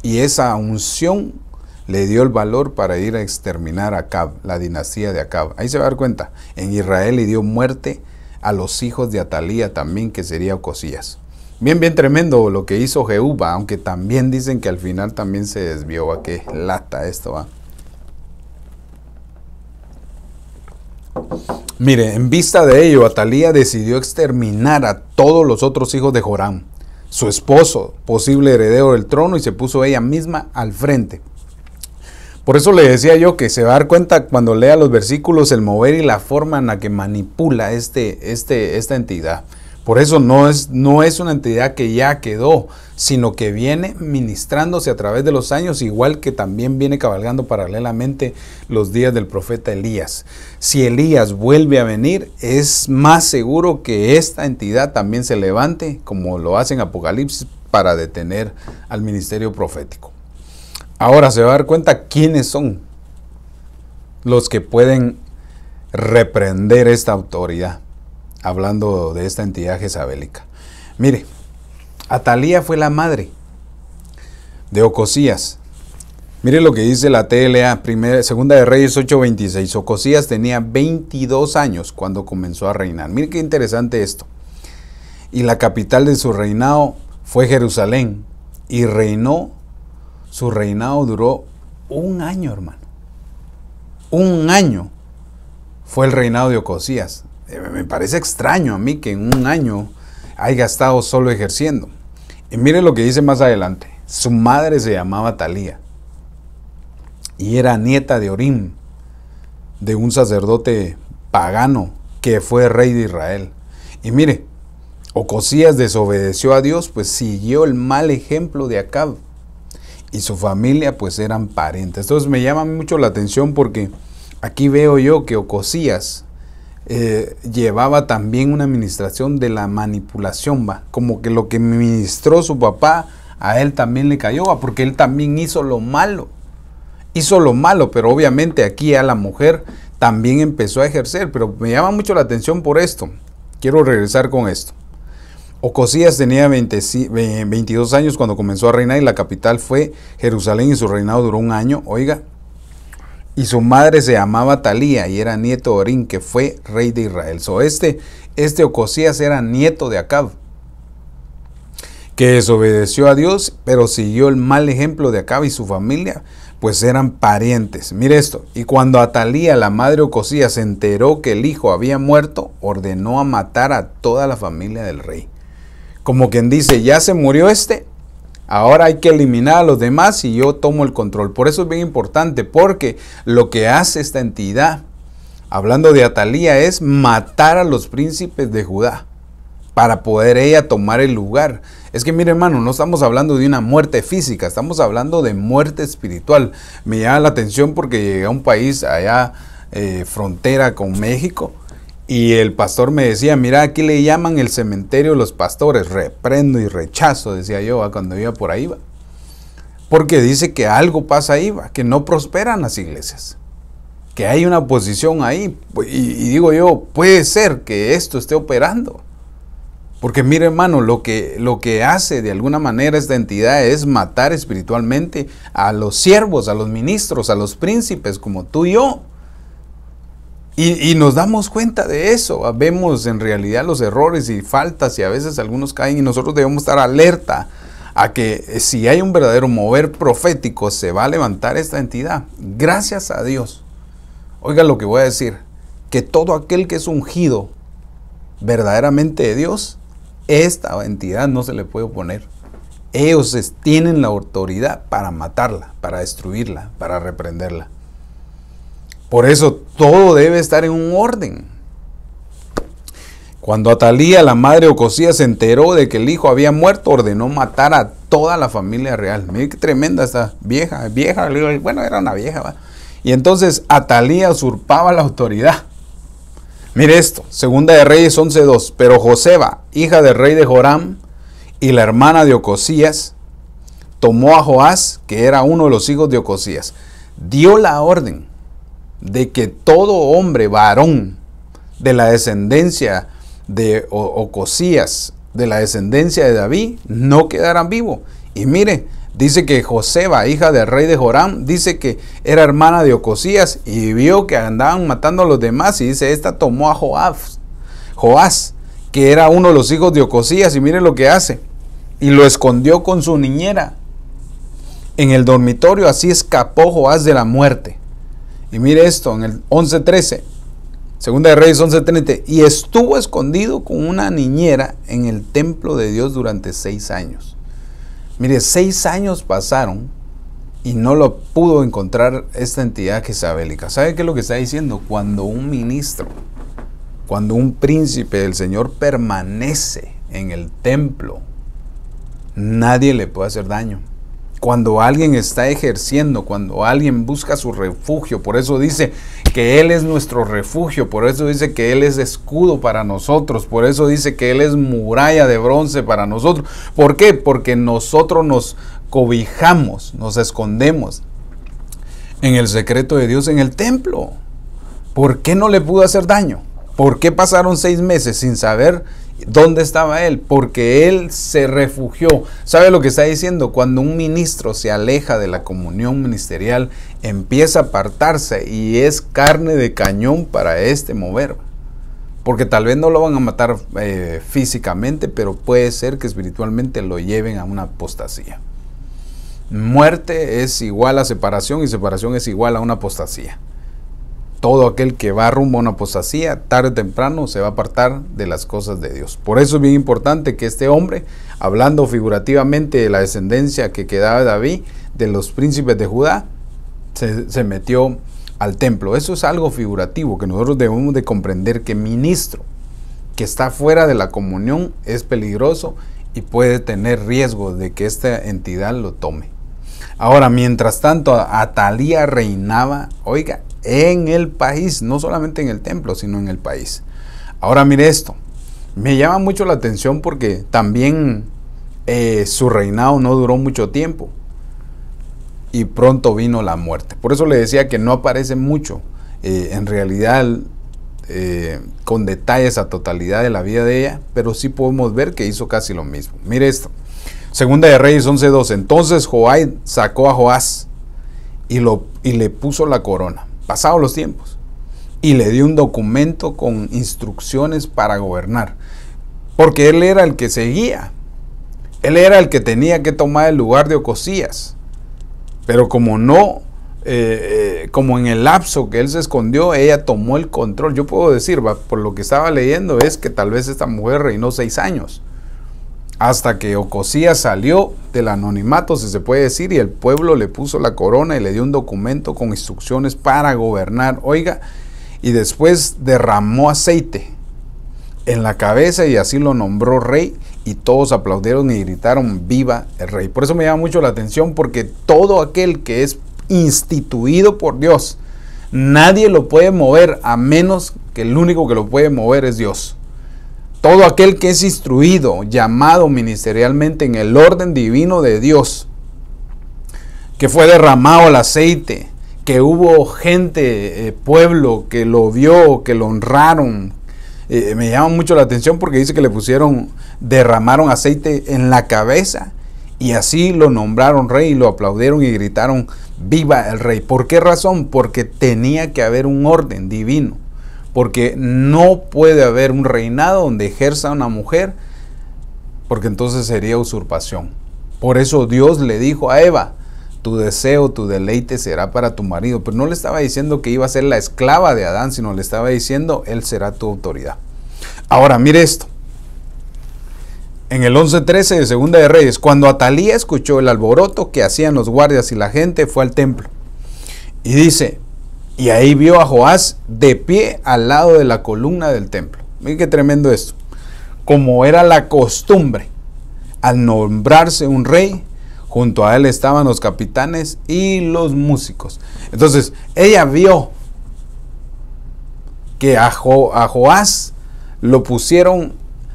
y esa unción le dio el valor para ir a exterminar a Acab, la dinastía de Acab. Ahí se va a dar cuenta, en Israel, y dio muerte a los hijos de Atalía también, que sería Ocosías. Bien tremendo lo que hizo Jehú, ¿va? Aunque también dicen que al final también se desvió, ¿va? Qué lata esto, ¿va? Mire, en vista de ello, Atalía decidió exterminar a todos los otros hijos de Joram, su esposo, posible heredero del trono, y se puso ella misma al frente. Por eso le decía yo que se va a dar cuenta cuando lea los versículos el mover y la forma en la que manipula esta entidad. Por eso no es una entidad que ya quedó, sino que viene ministrándose a través de los años, igual que también viene cabalgando paralelamente los días del profeta Elías. Si Elías vuelve a venir, es más seguro que esta entidad también se levante, como lo hace en Apocalipsis, para detener al ministerio profético. Ahora se va a dar cuenta quiénes son los que pueden reprender esta autoridad, hablando de esta entidad jezabelica. Mire, Atalía fue la madre de Ocosías. Mire lo que dice la TLA, Segunda de Reyes 8:26. Ocosías tenía 22 años cuando comenzó a reinar. Mire qué interesante esto. Y la capital de su reinado fue Jerusalén. Y su reinado duró un año, hermano. Un año fue el reinado de Ocosías. Me parece extraño a mí que en un año haya estado solo ejerciendo. Y mire lo que dice más adelante. Su madre se llamaba Atalía y era nieta de Orim, de un sacerdote pagano que fue rey de Israel. Y mire, Ocosías desobedeció a Dios, pues siguió el mal ejemplo de Acab, y su familia pues eran parientes. Entonces me llama mucho la atención porque aquí veo yo que Ocosías llevaba también una administración de la manipulación, va, como que lo que ministró su papá a él también le cayó, va, porque él también hizo lo malo, pero obviamente aquí a la mujer también empezó a ejercer. Pero me llama mucho la atención por esto. Quiero regresar con esto. Ocosías tenía 22 años cuando comenzó a reinar, y la capital fue Jerusalén, y su reinado duró un año, oiga. Y su madre se llamaba Atalía y era nieto de Orim, que fue rey de Israel. Este Ocosías era nieto de Acab, que desobedeció a Dios, pero siguió el mal ejemplo de Acab, y su familia pues eran parientes. Mire esto. Y cuando Atalía, la madre de Ocosías, se enteró que el hijo había muerto, ordenó a matar a toda la familia del rey. Como quien dice, ya se murió ahora hay que eliminar a los demás y yo tomo el control. Por eso es bien importante, porque lo que hace esta entidad, hablando de Atalía, es matar a los príncipes de Judá para poder ella tomar el lugar. Es que mire, hermano, no estamos hablando de una muerte física, estamos hablando de muerte espiritual. Me llama la atención porque llegué a un país allá, frontera con México, y el pastor me decía, mira, aquí le llaman el cementerio de los pastores. Reprendo y rechazo, decía yo, cuando iba por ahí, porque dice que algo pasa ahí, que no prosperan las iglesias, que hay una oposición ahí. Y digo yo, puede ser que esto esté operando, porque mire, hermano, lo que hace de alguna manera esta entidad es matar espiritualmente a los siervos, a los ministros, a los príncipes como tú y yo. Y nos damos cuenta de eso. Vemos en realidad los errores y faltas, y a veces algunos caen, y nosotros debemos estar alerta a que si hay un verdadero mover profético, se va a levantar esta entidad. Gracias a Dios. Oiga lo que voy a decir, que todo aquel que es ungido verdaderamente de Dios, esta entidad no se le puede oponer. Ellos tienen la autoridad para matarla, para destruirla, para reprenderla. Por eso todo debe estar en un orden. Cuando Atalía, la madre de Ocosías, se enteró de que el hijo había muerto, ordenó matar a toda la familia real. Mire qué tremenda esta vieja, bueno, era una vieja, ¿va? Y entonces Atalía usurpaba la autoridad. Mire esto, Segunda de Reyes 11:2. Pero Joseba, hija del rey de Joram, y la hermana de Ocosías, tomó a Joás, que era uno de los hijos de Ocosías, dio la orden de que todo hombre varón de la descendencia de Ocosías, de la descendencia de David, no quedaran vivo. Y mire, dice que Joseba, hija del rey de Joram, dice que era hermana de Ocosías, y vio que andaban matando a los demás, y dice, esta tomó a Joás, que era uno de los hijos de Ocosías, y mire lo que hace, y lo escondió con su niñera en el dormitorio. Así escapó Joás de la muerte. Y mire esto, en el 11:13, Segunda de Reyes 11:30, y estuvo escondido con una niñera en el templo de Dios durante 6 años. Mire, 6 años pasaron y no lo pudo encontrar esta entidad jezabelica. ¿Sabe qué es lo que está diciendo? Cuando un ministro Cuando un príncipe del Señor permanece en el templo, nadie le puede hacer daño. Cuando alguien está ejerciendo, cuando alguien busca su refugio, por eso dice que Él es nuestro refugio, por eso dice que Él es escudo para nosotros, por eso dice que Él es muralla de bronce para nosotros. ¿Por qué? Porque nosotros nos cobijamos, nos escondemos en el secreto de Dios en el templo. ¿Por qué no le pudo hacer daño? ¿Por qué pasaron 6 meses sin saber dónde estaba él? Porque él se refugió. ¿Sabe lo que está diciendo? Cuando un ministro se aleja de la comunión ministerial, empieza a apartarse y es carne de cañón para mover. Porque tal vez no lo van a matar físicamente, pero puede ser que espiritualmente lo lleven a una apostasía. Muerte es igual a separación y separación es igual a una apostasía. Todo aquel que va rumbo a una apostasía, tarde o temprano se va a apartar de las cosas de Dios. Por eso es bien importante que este hombre, hablando figurativamente de la descendencia que quedaba de David, de los príncipes de Judá, se metió al templo. Eso es algo figurativo que nosotros debemos de comprender, que ministro que está fuera de la comunión es peligroso y puede tener riesgo de que esta entidad lo tome. Ahora, mientras tanto, Atalía reinaba, oiga, en el país, no solamente en el templo, sino en el país. Ahora mire esto, me llama mucho la atención porque también su reinado no duró mucho tiempo y pronto vino la muerte. Por eso le decía que no aparece mucho, en realidad, con detalles a totalidad de la vida de ella, pero sí podemos ver que hizo casi lo mismo. Mire esto, Segunda de Reyes 11:2. Entonces Joab sacó a Joás y le puso la corona. Pasados los tiempos, y le dio un documento con instrucciones para gobernar, porque él era el que seguía, él era el que tenía que tomar el lugar de Ocosías, pero como en el lapso que él se escondió, ella tomó el control. Yo puedo decir, por lo que estaba leyendo, es que tal vez esta mujer reinó 6 años, hasta que Ocosías salió del anonimato, si se puede decir, y el pueblo le puso la corona y le dio un documento con instrucciones para gobernar. Oiga, y después derramó aceite en la cabeza y así lo nombró rey, y todos aplaudieron y gritaron viva el rey. Por eso me llama mucho la atención, porque todo aquel que es instituido por Dios, nadie lo puede mover, a menos que el único que lo puede mover es Dios. Todo aquel que es instruido, llamado ministerialmente en el orden divino de Dios, que fue derramado el aceite, que hubo gente, pueblo que lo vio, que lo honraron. Me llama mucho la atención porque dice que derramaron aceite en la cabeza y así lo nombraron rey y lo aplaudieron y gritaron viva el rey. ¿Por qué razón? Porque tenía que haber un orden divino. Porque no puede haber un reinado donde ejerza una mujer, porque entonces sería usurpación. Por eso Dios le dijo a Eva, tu deseo, tu deleite será para tu marido. Pero no le estaba diciendo que iba a ser la esclava de Adán, sino le estaba diciendo, él será tu autoridad. Ahora, mire esto. En el 11:13 de Segunda de Reyes, cuando Atalía escuchó el alboroto que hacían los guardias y la gente, fue al templo. Y dice, y ahí vio a Joás de pie al lado de la columna del templo. Miren qué tremendo esto. Como era la costumbre, al nombrarse un rey, junto a él estaban los capitanes y los músicos. Entonces, ella vio que a Joás lo pusieron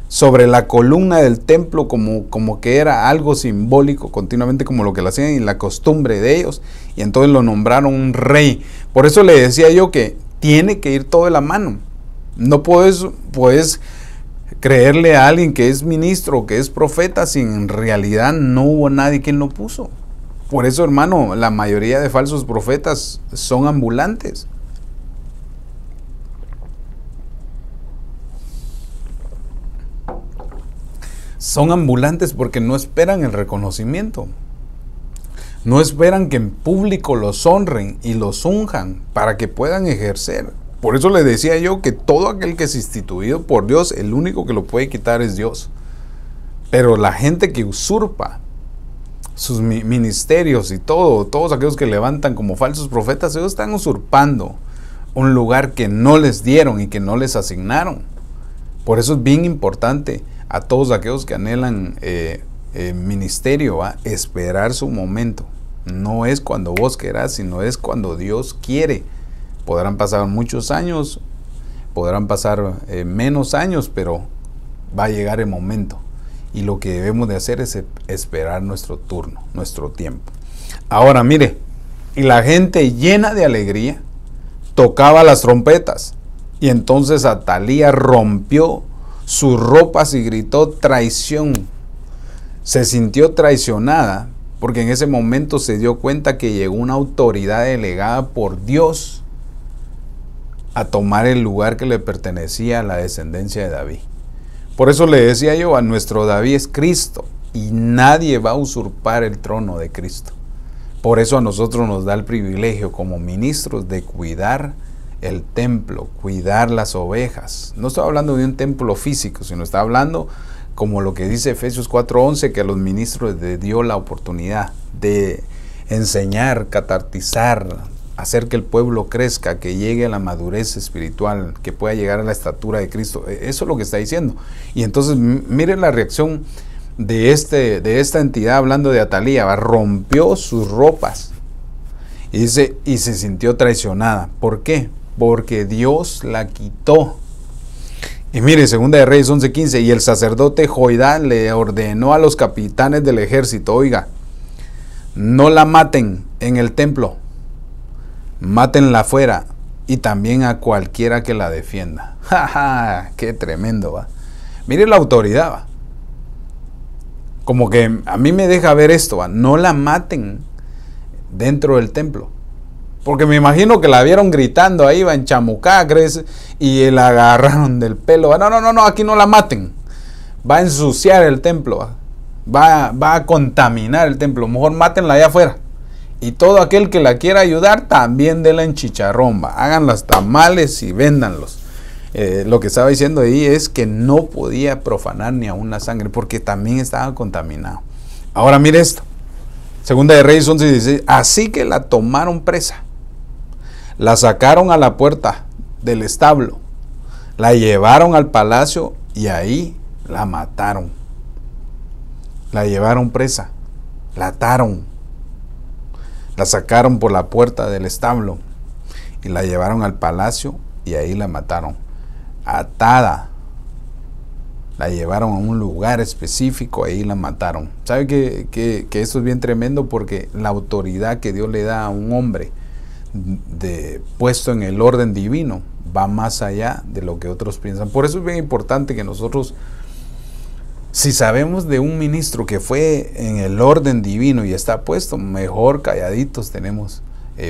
sobre la columna del templo como que era algo simbólico, continuamente como lo que lo hacían en la costumbre de ellos, y entonces lo nombraron un rey. Por eso le decía yo que tiene que ir todo de la mano. No puedes creerle a alguien que es ministro, que es profeta, si en realidad no hubo nadie quien lo puso. Por eso, hermano, la mayoría de falsos profetas son ambulantes. Son ambulantes porque no esperan el reconocimiento. No esperan que en público los honren y los unjan para que puedan ejercer. Por eso le decía yo que todo aquel que es instituido por Dios, el único que lo puede quitar es Dios. Pero la gente que usurpa sus ministerios y todos aquellos que levantan como falsos profetas, ellos están usurpando un lugar que no les dieron y que no les asignaron. Por eso es bien importante a todos aquellos que anhelan ministerio, esperar su momento. No es cuando vos querás, sino es cuando Dios quiere. Podrán pasar muchos años, podrán pasar menos años, pero va a llegar el momento. Y lo que debemos de hacer es esperar nuestro turno, nuestro tiempo. Ahora mire, y la gente llena de alegría tocaba las trompetas. Y entonces Atalía rompió sus ropas y gritó traición. Se sintió traicionada porque en ese momento se dio cuenta que llegó una autoridad delegada por Dios a tomar el lugar que le pertenecía a la descendencia de David. Por eso le decía yo, a nuestro David es Cristo y nadie va a usurpar el trono de Cristo. Por eso a nosotros nos da el privilegio como ministros de cuidar el templo, cuidar las ovejas. No estoy hablando de un templo físico, sino está hablando como lo que dice Efesios 4:11, que a los ministros les dio la oportunidad de enseñar, catequizar, hacer que el pueblo crezca, que llegue a la madurez espiritual, que pueda llegar a la estatura de Cristo. Eso es lo que está diciendo. Y entonces miren la reacción de esta entidad, hablando de Atalía, rompió sus ropas y dice, y se sintió traicionada. ¿Por qué? Porque Dios la quitó. Y mire, 2 de Reyes 11:15, y el sacerdote Joiada le ordenó a los capitanes del ejército, oiga, no la maten en el templo, mátenla afuera, y también a cualquiera que la defienda. ¡Ja, ja! ¡Qué tremendo! ¿Va? Mire la autoridad, ¿va? Como que a mí me deja ver esto, ¿va? No la maten dentro del templo. Porque me imagino que la vieron gritando ahí, va en chamucá, ¿crees? Y la agarraron del pelo. ¿Va? No, aquí no la maten. Va a ensuciar el templo, ¿va? Va a contaminar el templo. Mejor mátenla allá afuera. Y todo aquel que la quiera ayudar, también denla en chicharrón, ¿va? Hagan las tamales y véndanlos. Lo que estaba diciendo ahí es que no podía profanar ni aún la sangre, porque también estaba contaminado. Ahora mire esto. 2 de Reyes 11:16. Así que la tomaron presa. La sacaron a la puerta del establo. La llevaron al palacio y ahí la mataron. La llevaron presa. La ataron. La sacaron por la puerta del establo y la llevaron al palacio y ahí la mataron. Atada. La llevaron a un lugar específico, ahí la mataron. ¿Sabe que esto es bien tremendo? Porque la autoridad que Dios le da a un hombre puesto en el orden divino va más allá de lo que otros piensan. Por eso es bien importante que nosotros, si sabemos de un ministro que fue en el orden divino y está puesto, mejor calladitos tenemos,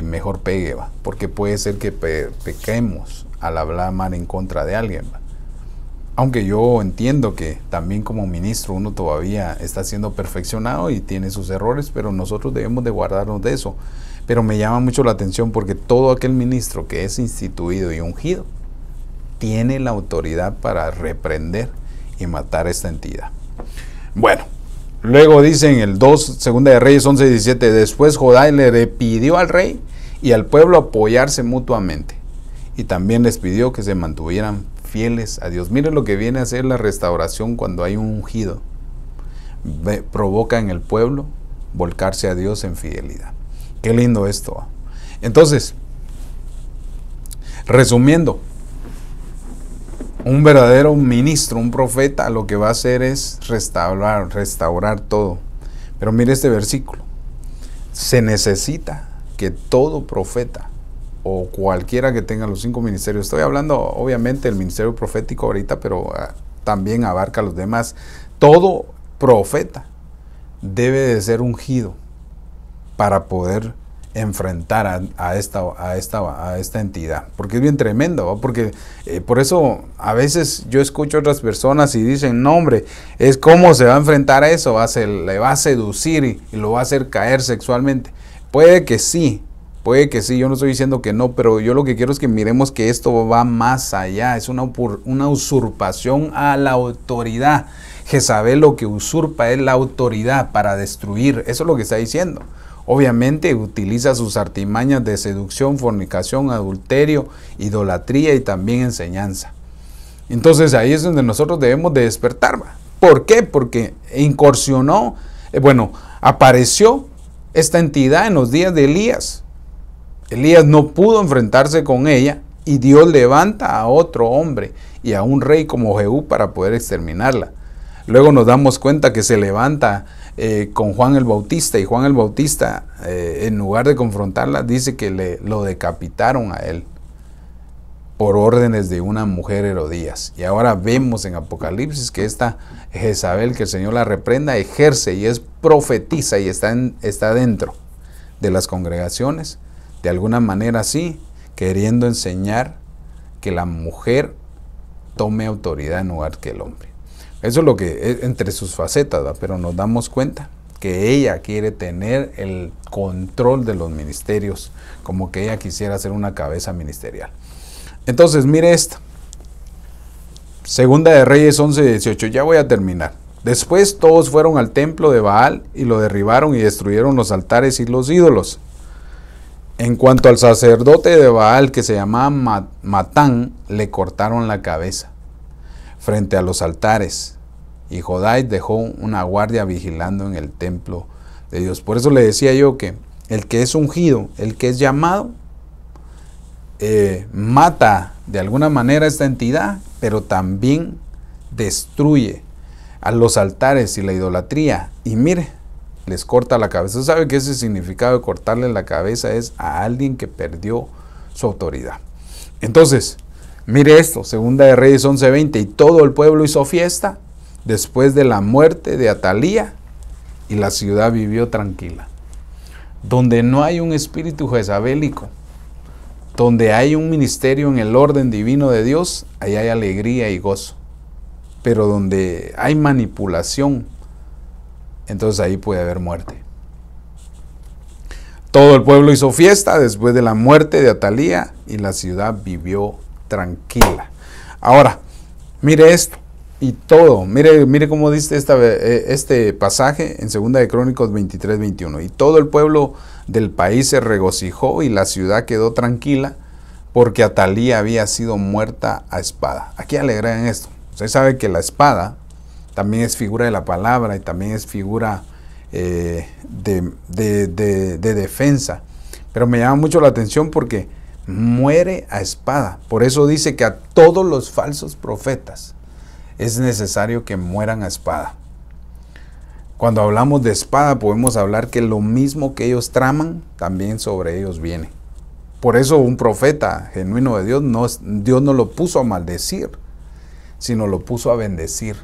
mejor pegue, ¿va? Porque puede ser que pequemos al hablar mal en contra de alguien, ¿va? Aunque yo entiendo que también como ministro uno todavía está siendo perfeccionado y tiene sus errores, pero nosotros debemos de guardarnos de eso. Pero me llama mucho la atención porque todo aquel ministro que es instituido y ungido tiene la autoridad para reprender y matar a esta entidad. Bueno, luego dice en el 2 de Reyes 11:17, después Joiada le pidió al rey y al pueblo apoyarse mutuamente y también les pidió que se mantuvieran fieles a Dios. Miren lo que viene a ser la restauración cuando hay un ungido. Provoca en el pueblo volcarse a Dios en fidelidad. Qué lindo esto. Entonces, resumiendo, un verdadero ministro, un profeta, lo que va a hacer es restaurar todo. Pero mire este versículo. Se necesita que todo profeta o cualquiera que tenga los 5 ministerios, estoy hablando obviamente del ministerio profético ahorita, pero también abarca a los demás. Todo profeta debe de ser ungido para poder enfrentar a esta entidad, porque es bien tremendo, ¿va? Porque por eso a veces yo escucho a otras personas y dicen, no hombre, es cómo se va a enfrentar a eso, le va a seducir y lo va a hacer caer sexualmente. Puede que sí, yo no estoy diciendo que no, pero yo lo que quiero es que miremos que esto va más allá, es una usurpación a la autoridad. Jezabel lo que usurpa es la autoridad para destruir, eso es lo que está diciendo. Obviamente utiliza sus artimañas de seducción, fornicación, adulterio, idolatría y también enseñanza. Entonces ahí es donde nosotros debemos de despertar. ¿Por qué? Porque incursionó, apareció esta entidad en los días de Elías. Elías no pudo enfrentarse con ella y Dios levanta a otro hombre y a un rey como Jehú para poder exterminarla. Luego nos damos cuenta que se levanta con Juan el Bautista, y Juan el Bautista, en lugar de confrontarla, dice que lo decapitaron a él por órdenes de una mujer Herodías. Y ahora vemos en Apocalipsis que esta Jezabel, que el Señor la reprenda, ejerce y es profetiza y está dentro de las congregaciones, de alguna manera así, queriendo enseñar que la mujer tome autoridad en lugar que el hombre. Eso es lo que es entre sus facetas, ¿verdad? Pero nos damos cuenta que ella quiere tener el control de los ministerios, como que ella quisiera ser una cabeza ministerial. Entonces, mire esto. Segunda de Reyes 11:18, ya voy a terminar. Después todos fueron al templo de Baal y lo derribaron y destruyeron los altares y los ídolos. En cuanto al sacerdote de Baal, que se llamaba Matán, le cortaron la cabeza frente a los altares, y Jodai dejó una guardia vigilando en el templo de Dios. Por eso le decía yo que el que es ungido, el que es llamado, mata de alguna manera esta entidad, pero también destruye a los altares y la idolatría. Y mire, les corta la cabeza. ¿Usted sabe que ese significado de cortarle la cabeza es a alguien que perdió su autoridad? Entonces, mire esto, Segunda de Reyes 11:20, y todo el pueblo hizo fiesta después de la muerte de Atalía, y la ciudad vivió tranquila. Donde no hay un espíritu jezabélico, donde hay un ministerio en el orden divino de Dios, ahí hay alegría y gozo. Pero donde hay manipulación, entonces ahí puede haber muerte. Todo el pueblo hizo fiesta después de la muerte de Atalía, y la ciudad vivió tranquila. Ahora, mire esto, y todo, mire cómo dice este pasaje en 2 de Crónicas 23:21. Y todo el pueblo del país se regocijó y la ciudad quedó tranquila, porque Atalía había sido muerta a espada. Aquí alegran esto. Usted sabe que la espada también es figura de la palabra y también es figura de defensa. Pero me llama mucho la atención porque muere a espada. Por eso dice que a todos los falsos profetas es necesario que mueran a espada. Cuando hablamos de espada podemos hablar que lo mismo que ellos traman, también sobre ellos viene. Por eso un profeta genuino de Dios, Dios no lo puso a maldecir, sino lo puso a bendecir.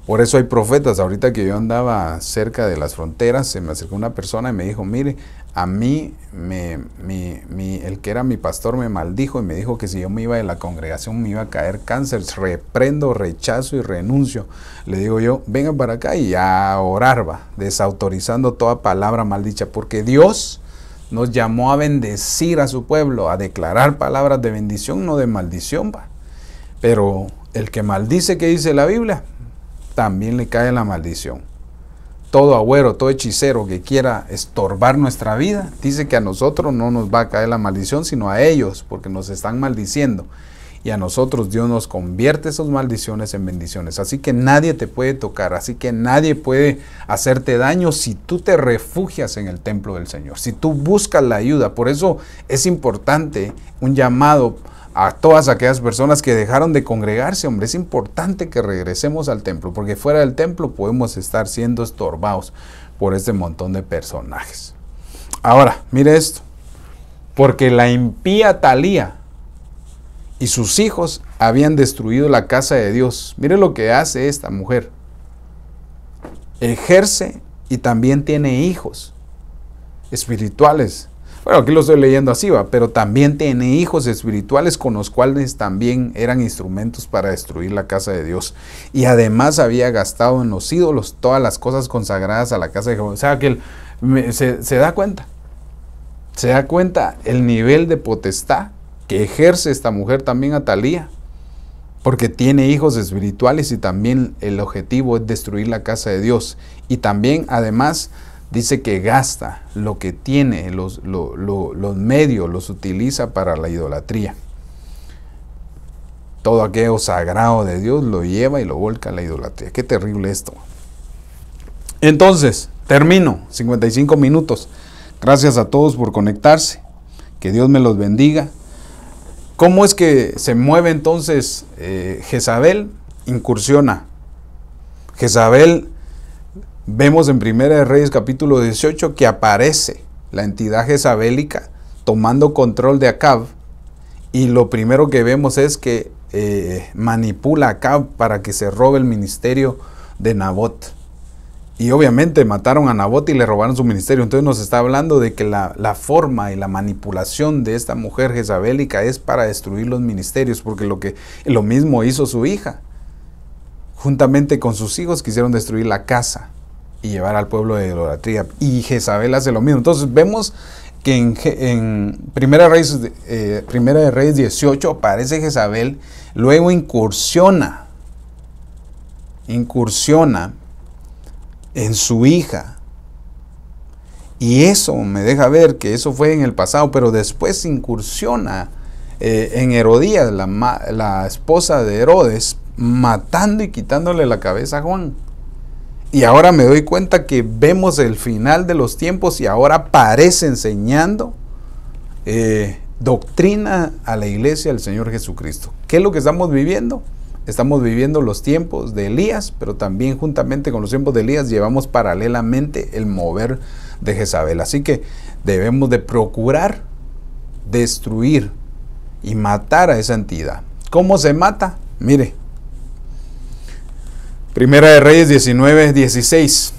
Por eso hay profetas. Ahorita que yo andaba cerca de las fronteras, se me acercó una persona y me dijo, mire, a mí, el que era mi pastor me maldijo y me dijo que si yo me iba de la congregación me iba a caer cáncer. Reprendo, rechazo y renuncio. Le digo yo, venga para acá y a orar, va, desautorizando toda palabra maldicha, porque Dios nos llamó a bendecir a su pueblo, a declarar palabras de bendición, no de maldición, va. Pero el que maldice, ¿qué dice la Biblia? También le cae la maldición. Todo agüero, todo hechicero que quiera estorbar nuestra vida, dice que a nosotros no nos va a caer la maldición, sino a ellos, porque nos están maldiciendo. Y a nosotros Dios nos convierte esas maldiciones en bendiciones. Así que nadie te puede tocar, así que nadie puede hacerte daño si tú te refugias en el templo del Señor, si tú buscas la ayuda. Por eso es importante un llamado a todas aquellas personas que dejaron de congregarse. Hombre, es importante que regresemos al templo, porque fuera del templo podemos estar siendo estorbados por este montón de personajes. Ahora, mire esto, porque la impía Atalía y sus hijos habían destruido la casa de Dios. Mire lo que hace esta mujer. Ejerce y también tiene hijos espirituales. Bueno, aquí lo estoy leyendo así, va, pero también tiene hijos espirituales con los cuales también eran instrumentos para destruir la casa de Dios. Y además había gastado en los ídolos todas las cosas consagradas a la casa de Jehová. O sea que se da cuenta. Se da cuenta el nivel de potestad que ejerce esta mujer también, Atalía, porque tiene hijos espirituales y también el objetivo es destruir la casa de Dios. Y también, además, dice que gasta lo que tiene, los medios, los utiliza para la idolatría. Todo aquello sagrado de Dios lo lleva y lo volca a la idolatría. Qué terrible esto. Entonces, termino, 55 minutos. Gracias a todos por conectarse. Que Dios me los bendiga. ¿Cómo es que se mueve entonces Jezabel? Incursiona. Jezabel, vemos en Primera de Reyes capítulo 18 que aparece la entidad jezabélica tomando control de Acab, y lo primero que vemos es que manipula a Acab para que se robe el ministerio de Nabot. Y obviamente mataron a Nabot y le robaron su ministerio. Entonces nos está hablando de que la forma y la manipulación de esta mujer jezabélica es para destruir los ministerios, porque lo mismo hizo su hija. Juntamente con sus hijos quisieron destruir la casa y llevar al pueblo de idolatría. Y Jezabel hace lo mismo. Entonces vemos que en Primera de Reyes 18 aparece Jezabel, luego incursiona en su hija, y eso me deja ver que eso fue en el pasado, pero después incursiona en Herodías, la esposa de Herodes, matando y quitándole la cabeza a Juan. Y ahora me doy cuenta que vemos el final de los tiempos y ahora aparece enseñando doctrina a la iglesia del Señor Jesucristo. ¿Qué es lo que estamos viviendo? Estamos viviendo los tiempos de Elías, pero también juntamente con los tiempos de Elías llevamos paralelamente el mover de Jezabel. Así que debemos de procurar destruir y matar a esa entidad. ¿Cómo se mata? Mire, Primera de Reyes 19:16.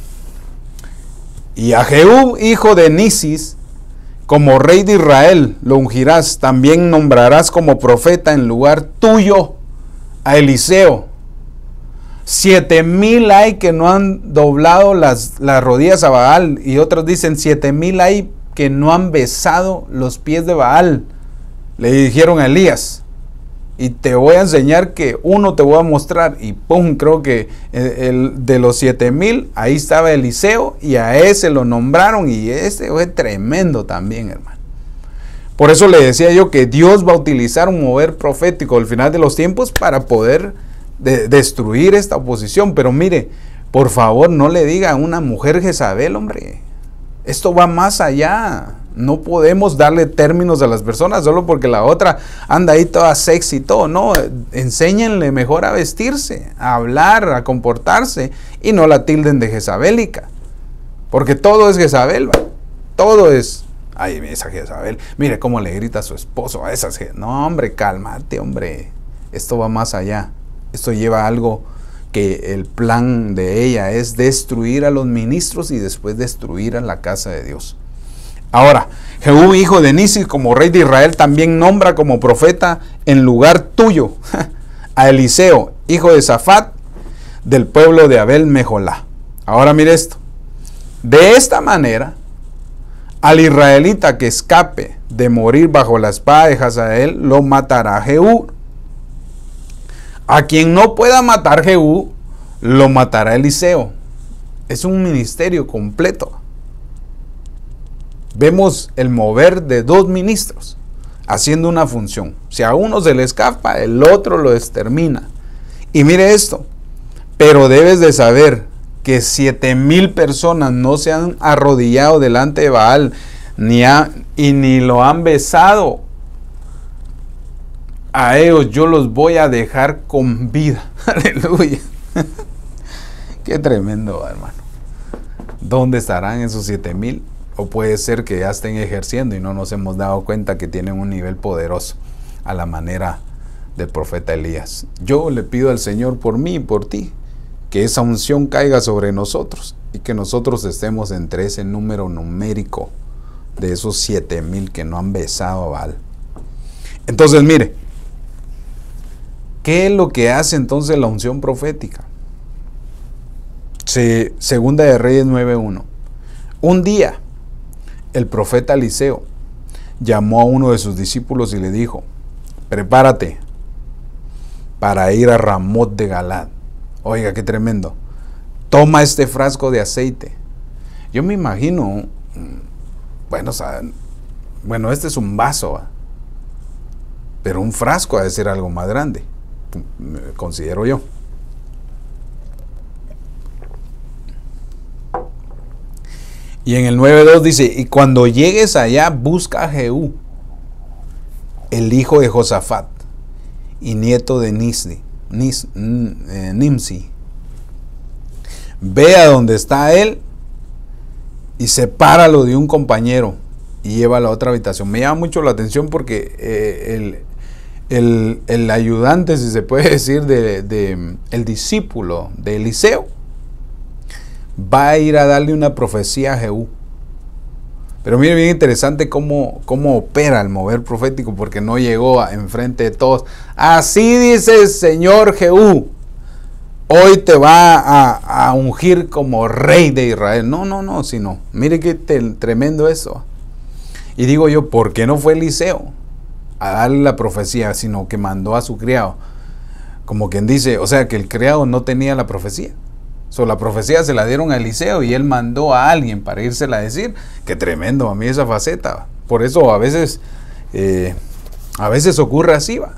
Y a Jehú, hijo de Nisis, como rey de Israel, lo ungirás, también nombrarás como profeta en lugar tuyo a Eliseo. 7,000 hay que no han doblado las rodillas a Baal, y otros dicen 7,000 hay que no han besado los pies de Baal. Le dijeron a Elías, y te voy a enseñar que uno te voy a mostrar, y pum, creo que de los 7,000 ahí estaba Eliseo, y a ese lo nombraron, y este fue tremendo también, hermano. Por eso le decía yo que Dios va a utilizar un mover profético al final de los tiempos para poder destruir esta oposición. Pero mire, por favor, no le diga a una mujer Jezabel, hombre. Esto va más allá. No podemos darle términos a las personas solo porque la otra anda ahí toda sexy y todo. No, enséñenle mejor a vestirse, a hablar, a comportarse, y no la tilden de jezabélica. Porque todo es Jezabel, ¿va? Todo es... Ay, esa Jezabel, mire cómo le grita a su esposo, a esas. No, hombre, cálmate, hombre. Esto va más allá. Esto lleva algo que el plan de ella es destruir a los ministros y después destruir a la casa de Dios. Ahora, Jehú, hijo de Nisis, como rey de Israel, también nombra como profeta en lugar tuyo a Eliseo, hijo de Safat, del pueblo de Abel Mejolá. Ahora mire esto. De esta manera, al israelita que escape de morir bajo la espada de Hazael, lo matará Jehú. A quien no pueda matar Jehú, lo matará Eliseo. Es un ministerio completo. Vemos el mover de dos ministros haciendo una función. Si a uno se le escapa, el otro lo extermina. Y mire esto, pero debes de saber que 7,000 personas no se han arrodillado delante de Baal ni lo han besado. A ellos yo los voy a dejar con vida. Aleluya. Qué tremendo, hermano. ¿Dónde estarán esos 7,000? O puede ser que ya estén ejerciendo y no nos hemos dado cuenta que tienen un nivel poderoso a la manera del profeta Elías. Yo le pido al Señor por mí y por ti, que esa unción caiga sobre nosotros y que nosotros estemos entre ese número numérico de esos 7,000 que no han besado a Baal. Entonces, mire, ¿qué es lo que hace entonces la unción profética? Segunda de Reyes 9:1. Un día, el profeta Eliseo llamó a uno de sus discípulos y le dijo: prepárate para ir a Ramot de Galad. Oiga, qué tremendo. Toma este frasco de aceite Yo me imagino, bueno, bueno, este es un vaso, pero un frasco ha de ser algo más grande, considero yo. Y en el 9:2 dice, y cuando llegues allá, busca a Jehú, el hijo de Josafat, y nieto de Nimsi. Ve a donde está él, y sepáralo de un compañero, y llévalo a otra habitación. Me llama mucho la atención porque el ayudante, si se puede decir, el discípulo de Eliseo, va a ir a darle una profecía a Jehú. Pero mire, bien interesante cómo opera el mover profético, porque no llegó enfrente de todos. Así dice el Señor Jehú, hoy te va a ungir como rey de Israel. No, sino, mire qué tremendo eso. Y digo yo, ¿por qué no fue Eliseo a darle la profecía, sino que mandó a su criado? Como quien dice, o sea, que el criado no tenía la profecía. La profecía se la dieron a Eliseo y él mandó a alguien para írsela a decir. Qué tremendo a mí esa faceta. Por eso a veces ocurre así, va,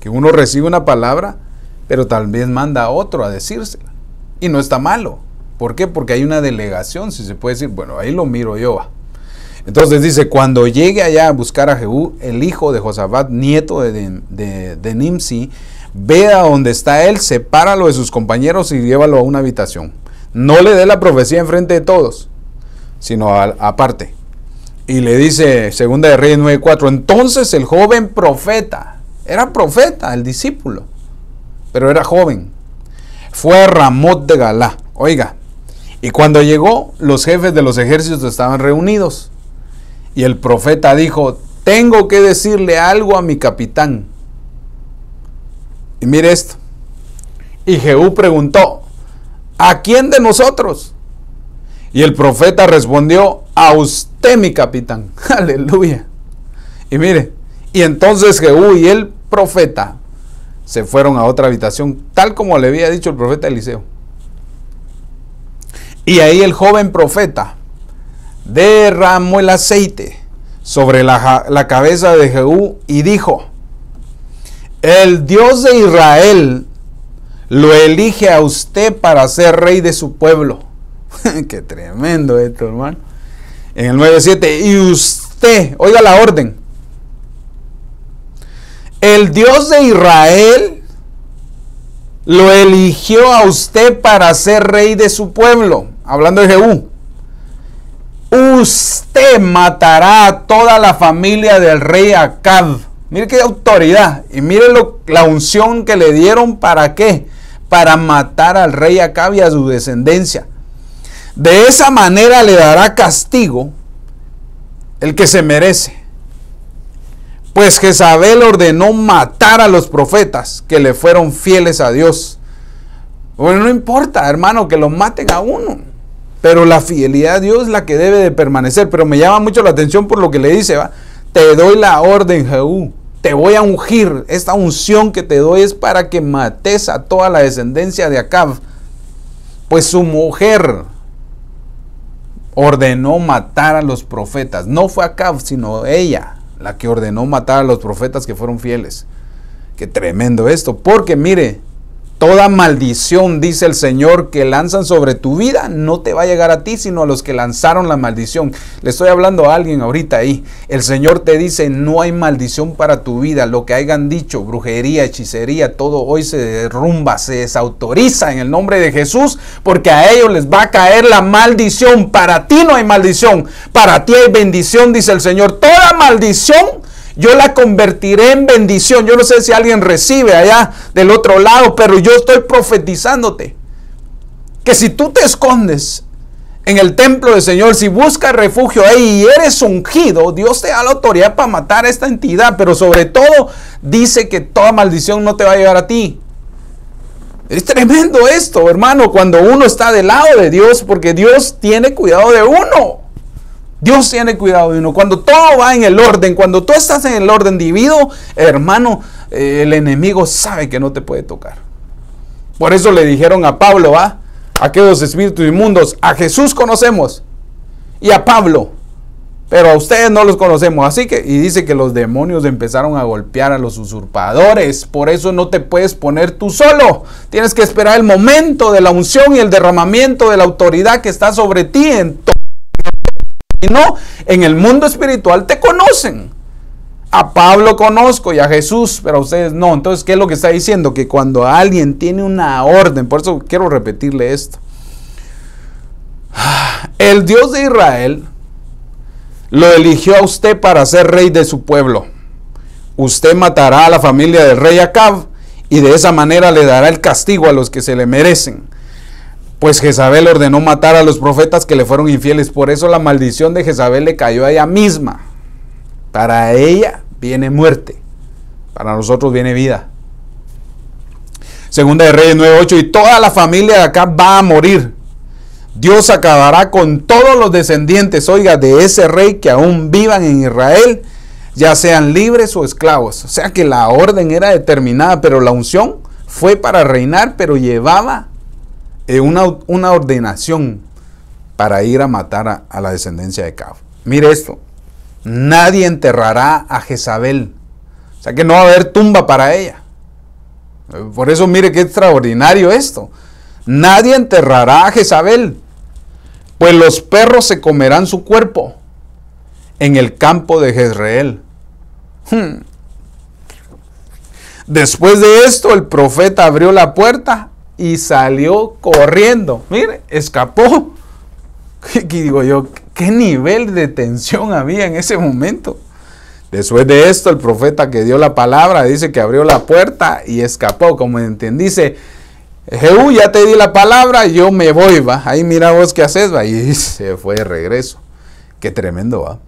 que uno recibe una palabra, pero tal vez manda a otro a decírsela. Y no está malo. ¿Por qué? Porque hay una delegación, si se puede decir. Bueno, ahí lo miro yo, va. Entonces dice, cuando llegue allá a buscar a Jehú, el hijo de Josafat, nieto de Nimsi, ve a donde está él, sepáralo de sus compañeros y llévalo a una habitación. No le dé la profecía enfrente de todos, sino aparte. Y le dice, 2 de Reyes 9:4, entonces el joven profeta, era profeta, el discípulo, pero era joven, fue a Ramot de Galá. Oiga, y cuando llegó, los jefes de los ejércitos estaban reunidos. Y el profeta dijo, tengo que decirle algo a mi capitán. Y mire esto. Y Jehú preguntó, ¿a quién de nosotros? Y el profeta respondió, a usted, mi capitán. Aleluya. Y mire, y entonces Jehú y el profeta se fueron a otra habitación, tal como le había dicho el profeta Eliseo. Y ahí el joven profeta derramó el aceite sobre la cabeza de Jehú y dijo, el Dios de Israel lo elige a usted para ser rey de su pueblo. Qué tremendo esto, hermano. En el 9:7, y usted, oiga la orden, el Dios de Israel lo eligió a usted para ser rey de su pueblo. Hablando de Jehú. Usted matará a toda la familia del rey Acab. Mire qué autoridad. Y mire la unción que le dieron. ¿Para qué? Para matar al rey Acab y a su descendencia. De esa manera le dará castigo el que se merece. Pues Jezabel ordenó matar a los profetas que le fueron fieles a Dios. Bueno, no importa, hermano, que lo maten a uno, pero la fidelidad a Dios es la que debe de permanecer. Pero me llama mucho la atención por lo que le dice, ¿va? Te doy la orden, Jehú, te voy a ungir. Esta unción que te doy es para que mates a toda la descendencia de Acab. Pues su mujer ordenó matar a los profetas. No fue Acab, sino ella la que ordenó matar a los profetas que fueron fieles. Qué tremendo esto, porque mire, toda maldición, dice el Señor, que lanzan sobre tu vida, no te va a llegar a ti, sino a los que lanzaron la maldición. Le estoy hablando a alguien ahorita ahí. El Señor te dice, no hay maldición para tu vida. Lo que hayan dicho, brujería, hechicería, todo hoy se derrumba, se desautoriza en el nombre de Jesús, porque a ellos les va a caer la maldición. Para ti no hay maldición, para ti hay bendición, dice el Señor. Toda maldición yo la convertiré en bendición. Yo no sé si alguien recibe allá del otro lado, pero yo estoy profetizándote que si tú te escondes en el templo del Señor, si buscas refugio ahí y eres ungido, Dios te da la autoridad para matar a esta entidad. Pero sobre todo dice que toda maldición no te va a llegar a ti. Es tremendo esto, hermano, cuando uno está del lado de Dios, porque Dios tiene cuidado de uno. Dios tiene cuidado de uno. Cuando todo va en el orden, cuando tú estás en el orden divino, hermano, el enemigo sabe que no te puede tocar. Por eso le dijeron a Pablo, aquellos espíritus inmundos. A Jesús conocemos y a Pablo, pero a ustedes no los conocemos. Así que, y dice que los demonios empezaron a golpear a los usurpadores. Por eso no te puedes poner tú solo. Tienes que esperar el momento de la unción y el derramamiento de la autoridad que está sobre ti. Y no, en el mundo espiritual te conocen. A Pablo conozco y a Jesús, pero a ustedes no. Entonces, ¿qué es lo que está diciendo? Que cuando alguien tiene una orden, por eso quiero repetirle esto. El Dios de Israel lo eligió a usted para ser rey de su pueblo. Usted matará a la familia del rey Acab y de esa manera le dará el castigo a los que se le merecen. Pues Jezabel ordenó matar a los profetas que le fueron infieles. Por eso la maldición de Jezabel le cayó a ella misma. Para ella viene muerte, para nosotros viene vida. Segunda de Reyes 9:8, y toda la familia de Acab va a morir. Dios acabará con todos los descendientes, oiga, de ese rey que aún vivan en Israel, ya sean libres o esclavos. O sea que la orden era determinada, pero la unción fue para reinar, pero llevaba una ordenación para ir a matar a la descendencia de Acab. Mire esto. Nadie enterrará a Jezabel. O sea que no va a haber tumba para ella. Por eso mire qué extraordinario esto. Nadie enterrará a Jezabel, pues los perros se comerán su cuerpo en el campo de Jezreel. Después de esto, el profeta abrió la puerta y salió corriendo. Mire, escapó. ¿Qué digo yo? ¿Qué nivel de tensión había en ese momento? Después de esto, el profeta que dio la palabra dice que abrió la puerta y escapó. Como dice, Jehú, ya te di la palabra, yo me voy, va. Ahí mira vos qué haces, va. Y se fue de regreso. Qué tremendo, va.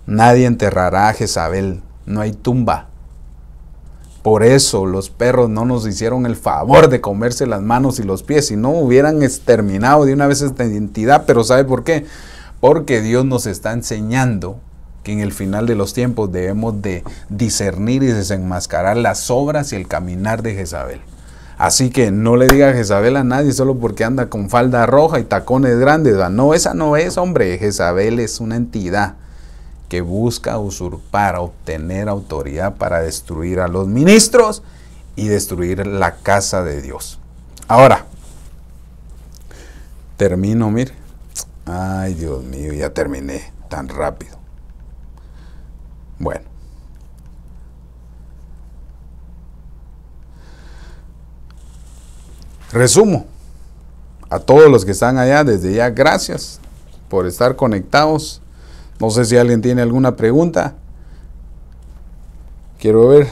Nadie enterrará a Jezabel. No hay tumba. Por eso los perros no nos hicieron el favor de comerse las manos y los pies, si no hubieran exterminado de una vez esta identidad. Pero ¿sabe por qué? Porque Dios nos está enseñando que en el final de los tiempos debemos de discernir y desenmascarar las obras y el caminar de Jezabel. Así que no le diga Jezabel a nadie solo porque anda con falda roja y tacones grandes. No, esa no es, hombre. Jezabel es una entidad que busca usurpar, obtener autoridad para destruir a los ministros y destruir la casa de Dios. Ahora, termino, mire. Ay, Dios mío, ya terminé tan rápido. Bueno. Resumo. A todos los que están allá, desde ya, gracias por estar conectados. No sé si alguien tiene alguna pregunta. Quiero ver.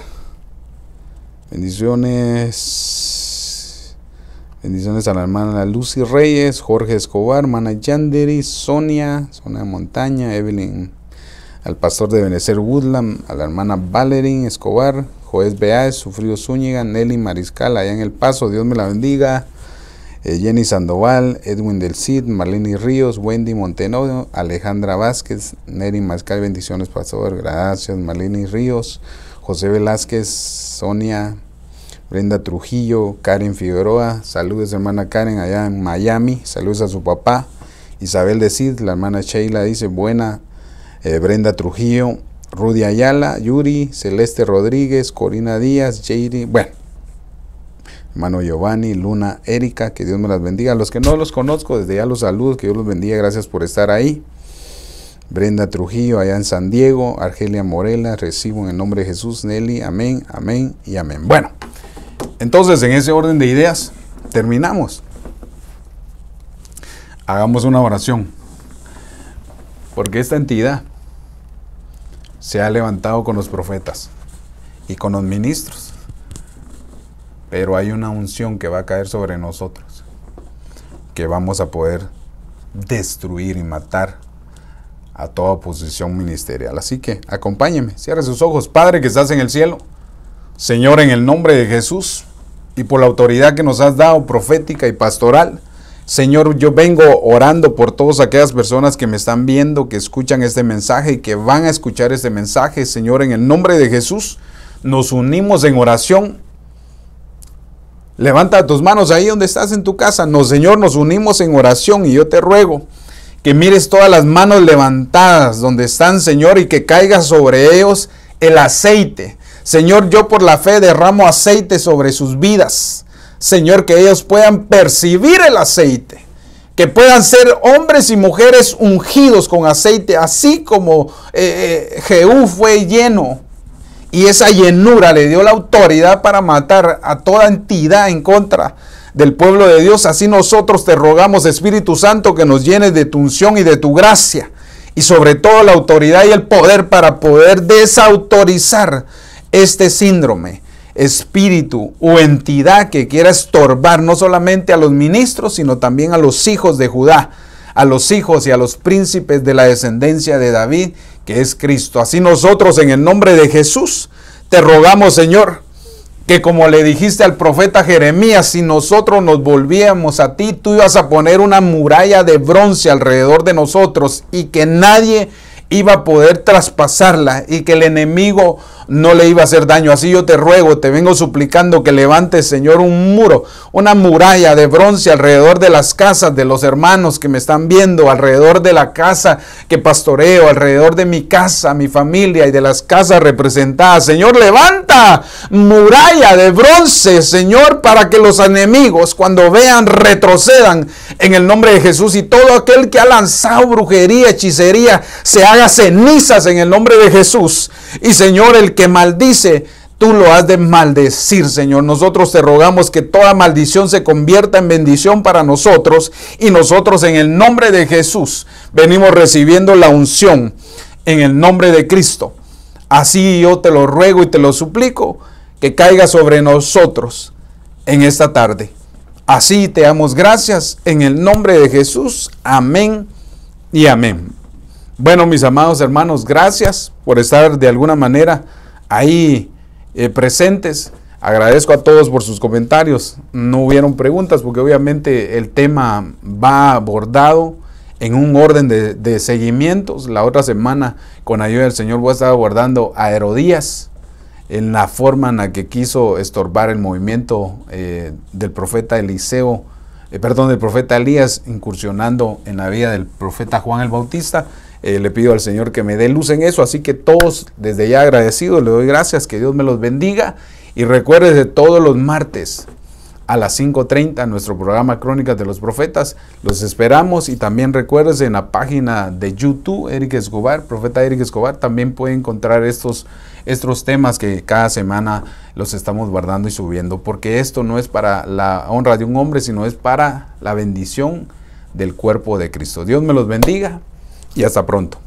Bendiciones. Bendiciones a la hermana Lucy Reyes, Jorge Escobar, hermana Yanderi, Sonia Montaña, Evelyn, al pastor de Benecer Woodland, a la hermana Valerie Escobar, Joés Beáez, Sufrido Zúñiga, Nelly Mariscal, allá en El Paso, Dios me la bendiga. Jenny Sandoval, Edwin del Cid, Marlene Ríos, Wendy Montenodo, Alejandra Vázquez, Neri Mascal, bendiciones pastor, gracias Marlene Ríos, José Velázquez, Sonia, Brenda Trujillo, Karen Figueroa, saludos hermana Karen allá en Miami, saludos a su papá, Isabel de Cid, la hermana Sheila dice buena, Brenda Trujillo, Rudy Ayala, Yuri, Celeste Rodríguez, Corina Díaz, Jairi, bueno. Hermano Giovanni, Luna, Erika, que Dios me las bendiga. A los que no los conozco, desde ya los saludos, que Dios los bendiga, gracias por estar ahí. Brenda Trujillo, allá en San Diego, Argelia Morela, recibo en el nombre de Jesús, Nelly, amén, amén y amén. Bueno, entonces en ese orden de ideas, terminamos. Hagamos una oración, porque esta entidad se ha levantado con los profetas y con los ministros. Pero hay una unción que va a caer sobre nosotros, que vamos a poder destruir y matar a toda oposición ministerial. Así que acompáñeme, cierre sus ojos. Padre que estás en el cielo, Señor, en el nombre de Jesús y por la autoridad que nos has dado profética y pastoral, Señor, yo vengo orando por todas aquellas personas que me están viendo, que escuchan este mensaje y que van a escuchar este mensaje. Señor, en el nombre de Jesús, nos unimos en oración. Levanta tus manos ahí donde estás en tu casa. No, Señor, nos unimos en oración y yo te ruego que mires todas las manos levantadas donde están, Señor, y que caiga sobre ellos el aceite. Señor, yo por la fe derramo aceite sobre sus vidas. Señor, que ellos puedan percibir el aceite. Que puedan ser hombres y mujeres ungidos con aceite, así como Jehú fue lleno. Y esa llenura le dio la autoridad para matar a toda entidad en contra del pueblo de Dios. Así nosotros te rogamos, Espíritu Santo, que nos llenes de tu unción y de tu gracia. Y sobre todo la autoridad y el poder para poder desautorizar este síndrome, espíritu o entidad que quiera estorbar no solamente a los ministros, sino también a los hijos de Judá, a los hijos y a los príncipes de la descendencia de David, que es Cristo. Así nosotros, en el nombre de Jesús, te rogamos, Señor, que como le dijiste al profeta Jeremías, si nosotros nos volvíamos a ti, tú ibas a poner una muralla de bronce alrededor de nosotros y que nadie iba a poder traspasarla y que el enemigo no le iba a hacer daño. Así yo te ruego, te vengo suplicando que levantes, Señor, un muro, una muralla de bronce alrededor de las casas de los hermanos que me están viendo, alrededor de la casa que pastoreo, alrededor de mi casa, mi familia y de las casas representadas. Señor, levanta muralla de bronce, Señor, para que los enemigos, cuando vean, retrocedan en el nombre de Jesús, y todo aquel que ha lanzado brujería, hechicería, se haga cenizas en el nombre de Jesús. Y Señor, el que maldice, tú lo has de maldecir, Señor. Nosotros te rogamos que toda maldición se convierta en bendición para nosotros, y nosotros en el nombre de Jesús venimos recibiendo la unción en el nombre de Cristo. Así yo te lo ruego y te lo suplico, que caiga sobre nosotros en esta tarde. Así te damos gracias en el nombre de Jesús. Amén y amén. Bueno, mis amados hermanos, gracias por estar de alguna manera ahí presentes. Agradezco a todos por sus comentarios. No hubieron preguntas porque obviamente el tema va abordado en un orden de seguimientos. La otra semana, con ayuda del Señor, voy a estar abordando a Herodías en la forma en la que quiso estorbar el movimiento del profeta Eliseo, del profeta Elías, incursionando en la vida del profeta Juan el Bautista. Le pido al Señor que me dé luz en eso, así que todos desde ya agradecidos, le doy gracias, que Dios me los bendiga, y recuerde todos los martes a las 5:30 nuestro programa Crónicas de los Profetas, los esperamos. Y también recuérdese en la página de YouTube, Eric Escobar, Profeta Eric Escobar, también puede encontrar estos temas que cada semana los estamos guardando y subiendo, porque esto no es para la honra de un hombre, sino es para la bendición del cuerpo de Cristo. Dios me los bendiga y hasta pronto.